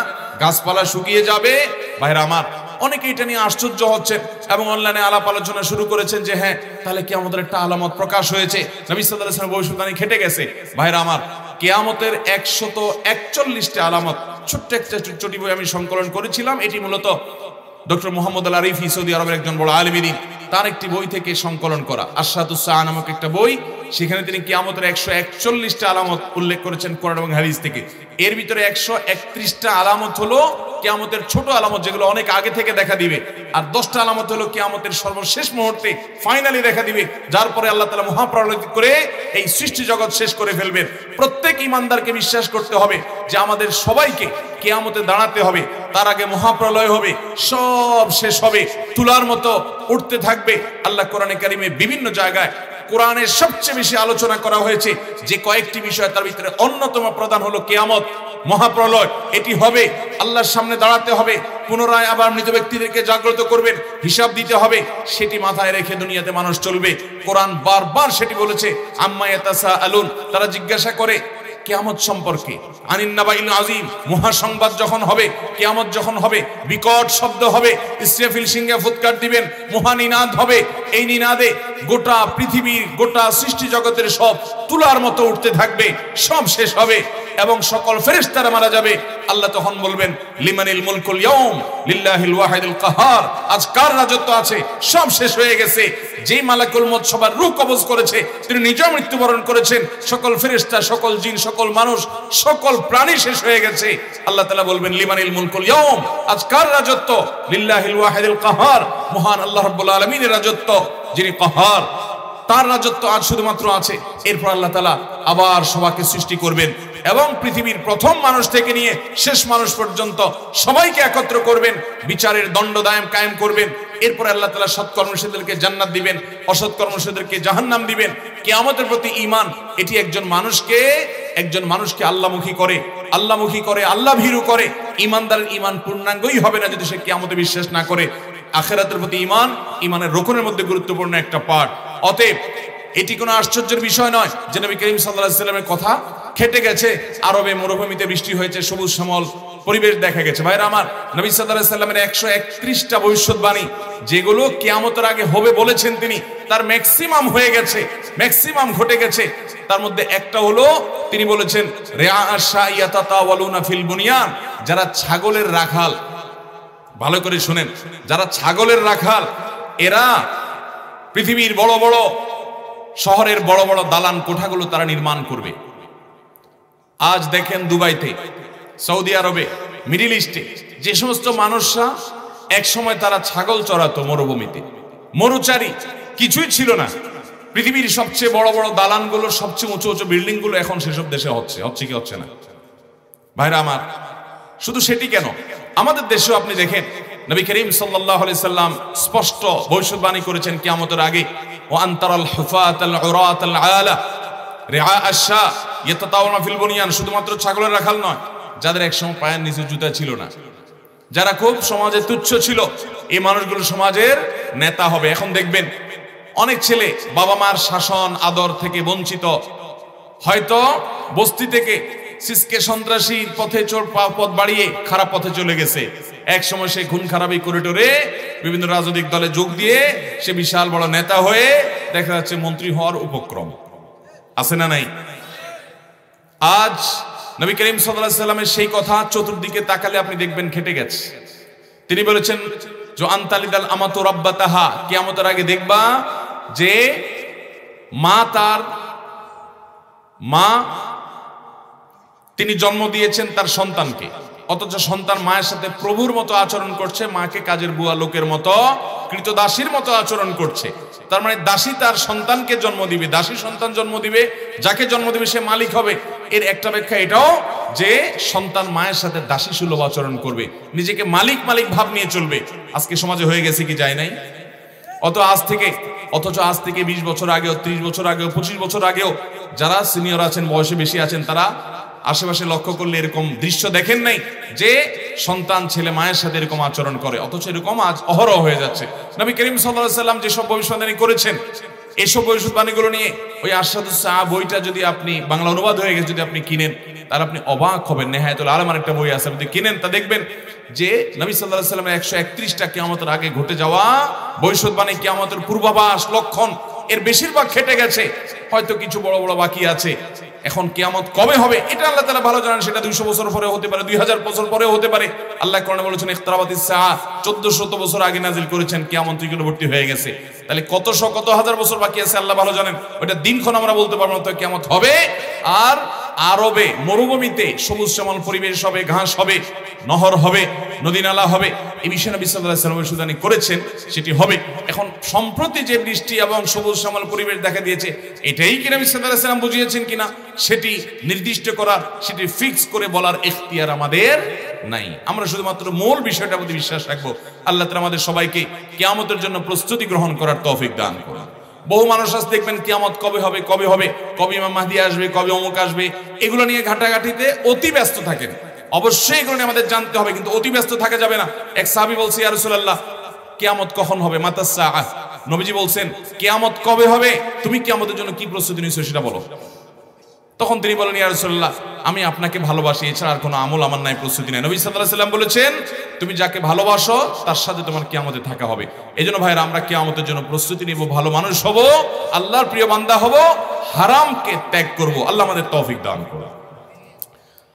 গাছপালা শুকিয়ে যাবে। ভাইরা আমার, অনেকে এটা নিয়ে আশ্চর্য হচ্ছেন এবং অনলাইনে আলাপ আলোচনা শুরু করেছেন যে হ্যাঁ, তাহলে কিয়ামতের একটা আলামত প্রকাশ হয়েছে, নবী সাল্লাল্লাহু আলাইহি ওয়াসাল্লাম ভবিষ্যদ্বাণী খেটে গেছে। ভাইরা আমার, কিয়ামতের 141টা আলামত, ছোট্ট একটা চটি বই আমি সংকলন করেছিলাম। এটি মূলত ডক্টর মোহাম্মদ আল আরিফি, সৌদি আরবের একজন বড় আলেম দ্বীন, তার একটি বই থেকে সংকলন করা, আশরাতুস সাআ নামক একটা বই। সেখানে তিনি কিয়ামতের 141টা আলামত উল্লেখ করেছেন কোরআন এবং হাদিস থেকে। এর ভিতরে 131টা আলামত হলো কিয়ামতের ছোট আলামত, যেগুলো অনেক আগে থেকে দেখা দিবে। আর 10টা আলামত হলো কিয়ামতের সর্বশেষ মুহূর্তে ফাইনালি দেখা দিবে, যার পরে আল্লাহ তাআলা মহাপ্রলয় করে এই সৃষ্টি জগৎ শেষ করে ফেলবেন। প্রত্যেক ঈমানদারকে বিশ্বাস করতে হবে যে আমাদের সবাইকে কিয়ামতে দাঁড়াতে হবে, তার আগে মহাপ্রলয় হবে, সব শেষ হবে, তুলার মতো উঠতে থাকবে। আল্লাহ কোরআনে কারিমে বিভিন্ন জায়গায় কোরআনের সবচেয়ে বেশি আলোচনা করা হয়েছে যে কয়েকটি বিষয়, তার ভিতরে অন্যতম প্রধান হলো কিয়ামত, মহাপ্রলয়। এটি হবে, আল্লাহর সামনে দাঁড়াতে হবে, পুনরায় আবার মৃত ব্যক্তিদেরকে জাগ্রত করবেন, হিসাব দিতে হবে। সেটি মাথায় রেখে দুনিয়াতে মানুষ চলবে। কোরআন বারবার সেটি বলেছে, আম্মা ইয়াতাসাআলুন, তারা জিজ্ঞাসা করে কিয়ামত সম্পর্কে, আনিন নাবাইল আযীম, মহাসংবাদ যখন হবে, কিয়ামত যখন হবে, বিকট শব্দ হবে, ইসরাফিল সিংহে ফুৎকার দিবেন, মহানিনাদ হবে। এই নিনাদে গোটা পৃথিবীর, গোটা সৃষ্টি জগতের সব তুলার মতো উঠতে থাকবে, সব শেষ হবে এবং সকল ফেরেশতারা মারা যাবে। আল্লাহ তখন বলবেন, লিমানিল মুলকুল ইয়াউম লিল্লাহিল ওয়াহিদুল কাহার, আজ কার রাজত্ব আছে, সব শেষ হয়ে গেছে। যেই মালাকুল মউত সবার রূহ কবজ করেছে, তিনি নিজেও মৃত্যুবরণ করেছেন, সকল ফেরেশতা, সকল জিন, সকল মানুষ, সকল প্রাণী শেষ হয়ে গেছে। আল্লাহ তাআলা বলবেন, লিমানিল মুলকুল ইয়াউম, আজ কার রাজত্ব, লিল্লাহিল ওয়াহিদুল কাহার, মহান আল্লাহ রাব্বুল আলামিনের রাজত্ব, যিনি কাহার, তার রাজত্ব আজ শুধুমাত্র আছে। এরপর আল্লাহ তাআলা আবার সবাইকে সৃষ্টি করবেন এবং পৃথিবীর প্রথম মানুষ থেকে নিয়ে শেষ মানুষ পর্যন্ত সবাইকে একত্র করবেন, বিচারের দণ্ডদায়ম কায়েম করবেন। এরপর আল্লাহ তাআলা সৎকর্মশীলদেরকে জান্নাত দিবেন, অসৎকর্মশীলদেরকে জাহান্নাম দিবেন। কিয়ামতের প্রতি ঈমান, এটি একজন মানুষকে আল্লাহমুখী করে, আল্লাহ ভীরু করে। ঈমানদারের ঈমান পূর্ণাঙ্গই হবে না যদি সে কিয়ামতে বিশ্বাস না করে। আখিরাতের প্রতি ঈমান, ঈমানের রুকনের মধ্যে গুরুত্বপূর্ণ একটা পার্ট। অতএব এটি কোনো আশ্চর্যের বিষয় নয় যে নবী করিম সাল্লাল্লাহু আলাইহি ওয়াসাল্লামের কথা খেটে গেছে। আরবে মরুভূমিতে বৃষ্টি হয়েছে, সবুজ শ্যামল পরিবেশ দেখা গেছে। ভাইরা আমার, নবী সাল্লাল্লাহু আলাইহি ওয়াসাল্লামের 131টা ভবিষ্যৎবাণী যেগুলো কিয়ামতের আগে হবে বলেছেন তিনি, তার ম্যাক্সিমাম হয়ে গেছে, ম্যাক্সিমাম ঘটে গেছে। তার মধ্যে একটা হলো, তিনি বলেছেন, রিআ আশ-শাইয়াতাতাওয়ালুনা ফিল বুনিয়ান, যারা ছাগলের রাখাল, ভালো করে শুনেন, যারা ছাগলের রাখাল, এরা পৃথিবীর বড় বড় শহরের বড় বড় দালান কোঠাগুলো তারা নির্মাণ করবে। আজ দেখেন দুবাইতে, সৌদি আরবে, মিডিল ইস্টে যে সমস্ত মানুষরা এক সময় তারা ছাগল চড়াতো মরুভূমিতে, মরুচারী কিছুই ছিল না, পৃথিবীর সবচেয়ে বড় বড় দালানগুলো, সবচেয়ে উঁচু উঁচু বিল্ডিং গুলো এখন সেসব দেশে হচ্ছে কি হচ্ছে না? ভাইরা আমার, শুধু সেটি কেন, আমাদের দেশেও আপনি দেখেন, নবী করিম সাল্লাল্লাহু আলাইহি সাল্লাম স্পষ্ট ভবিষ্যৎবাণী করেছেন কিয়ামতের আগে, ওয়া আনতারাল হুফাতাল উরাতাল আলা রিআ আশ-শা ইয়াতাতাওয়ালুনা ফিল বুনিয়ান, শুধুমাত্র ছাগলের রাখাল নয়, যাদের একসময় পায়ের নিচে জুতা ছিল না, যারা খুব সমাজে তুচ্ছ ছিল, এই মানুষগুলো সমাজের নেতা হবে। এখন দেখবেন অনেক ছেলে বাবা মার শাসন আদর থেকে বঞ্চিত, হয়তো বস্তি থেকে সিসকে সন্ত্রাসীর পথে পথ বাড়িয়ে খারাপ পথে চলে গেছে। এক সময় সে খুন খারাপি করিডোরে বিভিন্ন রাজনৈতিক দলে যোগ দিয়ে সে বিশাল বড় নেতা হয়ে দেখা যাচ্ছে মন্ত্রী হওয়ার উপক্রম আছে না নাই? আজ নবী করিম সাল্লাল্লাহু আলাইহি সাল্লামের সেই কথা চতুর্দিকে তাকালে আপনি দেখবেন খেটে গেছে। তিনি বলেছেন যে আনতালিদাল আমাতু রাব্বাতাহা, কিয়ামতের আগে দেখবা যে মা তিনি জন্ম দিয়েছেন তার সন্তানকে, অথচ সন্তান মায়ের সাথে প্রভুর মতো আচরণ করছে, মাকে কাজের বুয়া লোকের মতো কৃতদাসীর মতো আচরণ করছে। তার মানে দাসী তার সন্তানকে জন্ম দিবে, দাসী সন্তান জন্ম দিবে, যাকে জন্ম দিবে সে মালিক হবে। এর একটা ব্যাখ্যা এটাও যে সন্তান মায়ের সাথে দাসী সুলভ আচরণ করবে, নিজেকে মালিক মালিক ভাব নিয়ে চলবে। আজকে সমাজে হয়ে গেছে কি যায় নাই? অথচ আজ থেকে 20 বছর আগেও, 30 বছর আগেও, 25 বছর আগেও যারা সিনিয়র আছেন, বয়সে বেশি আছেন, তারা আশেপাশে লক্ষ্য করলে এরকম দৃশ্য দেখেন নাই যে সন্তান ছেলে মায়ের সাথে এরকম আচরণ করে। অথচ এরকম আজ অহরহ হয়ে যাচ্ছে। নবী করিম সাল্লাল্লাহু আলাইহি সাল্লাম যেসব ভবিষ্যদ্বাণী করেছেন, এসব ভবিষ্যদ্বাণীগুলো নিয়ে ওই আরশাদুস সাআ বইটা যদি আপনি বাংলা অনুবাদ হয়ে গেছে যদি আপনি কিনেন, তাহলে আপনি অবাক হবেন। নেহায়াতুল আলমের একটা বই আছে, আপনি কিনেন, তা দেখবেন যে নবী সাল্লাল্লাহু আলাইহি সাল্লামের 131টা কিয়ামতের আগে ঘটে যাওয়া ভবিষ্যদ্বাণী, কিয়ামতের পূর্বাভাস, লক্ষণ, এর বেশিরভাগ খেটে গেছে, হয়তো কিছু বড় বড় বাকি আছে। এখন কিয়ামত কবে হবে এটা আল্লাহ তাআলা ভালো জানেন। সেটা 200 বছর পরে হতে পারে, 2000 বছর পরে হতে পারে। আল্লাহ কোরআনে বলেছেন ইখতারাবাতিস সাআ, 1400 বছর আগে নাজিল করেছেন, কিয়ামত নিকটবর্তী হয়ে গেছে। তাহলে কত হাজার বছর বাকি আছে আল্লাহ ভালো জানেন। ওটা দিনক্ষণ আমরা বলতে পারবো না, তো কিয়ামত হবে। আর আরবে মরুভূমিতে সবুজ শ্যামল পরিবেশ হবে, ঘাস হবে, নহর হবে, নদী নালা হবে। এই বিষয়ে নবী সাল্লাল্লাহু আলাইহি ওয়াসাল্লাম সুদানি করেছেন, সেটি হবে। এখন সম্প্রতি যে বৃষ্টি এবং সবুজ শ্যামল পরিবেশ দেখা দিয়েছে, এটাই কি নবী সাল্লাল্লাহু আলাইহি ওয়াসাল্লাম বুঝিয়েছেন কিনা সেটি নির্দিষ্ট করার, সেটি ফিক্স করে বলার ইখতিয়ার আমাদের নাই। আমরা শুধুমাত্র মূল বিষয়টার প্রতি বিশ্বাস রাখবো। আল্লাহ তাআলা আমাদের সবাইকে কিয়ামতের জন্য প্রস্তুতি গ্রহণ করার তৌফিক দান করুন। বহু মানুষ আজ দেখবেন কিয়ামত কবে হবে, কবে ইমাম মাহদি আসবে, কবে অমুক আসবে, এগুলো নিয়ে ঘাটাঘাটিতে অতি ব্যস্ত থাকেন। অবশ্যই এগুলো নিয়ে আমাদের জানতে হবে, কিন্তু অতি ব্যস্ত থাকা যাবে না। এক সাহাবী বলছে, ইয়া রাসূলুল্লাহ, কিয়ামত কখন হবে? মাতাস সাআহ। নবীজি বলছেন, কিয়ামত কবে হবে, তুমি কিয়ামতের জন্য কি প্রস্তুতি নিয়েছো সেটা বলো। তখন তিনি বলেন, ইয়া রাসূলুল্লাহ, আমি আপনাকে ভালোবাসি, এছাড়া আর কোনো আমল আমার নাই, প্রস্তুতি নাই। নবী সাল্লাল্লাহু আলাইহি ওয়াসাল্লাম বলেছেন, তুমি যাকে ভালোবাসো তার সাথে তোমার কিয়ামতে থাকা হবে। এজন্য ভাইরা, আমরা কিয়ামতের জন্য প্রস্তুতি নিব, ভালো মানুষ হব, আল্লাহর প্রিয় বান্দা হব, হারামকে ত্যাগ করব। আল্লাহ আমাদের তৌফিক দান করুন।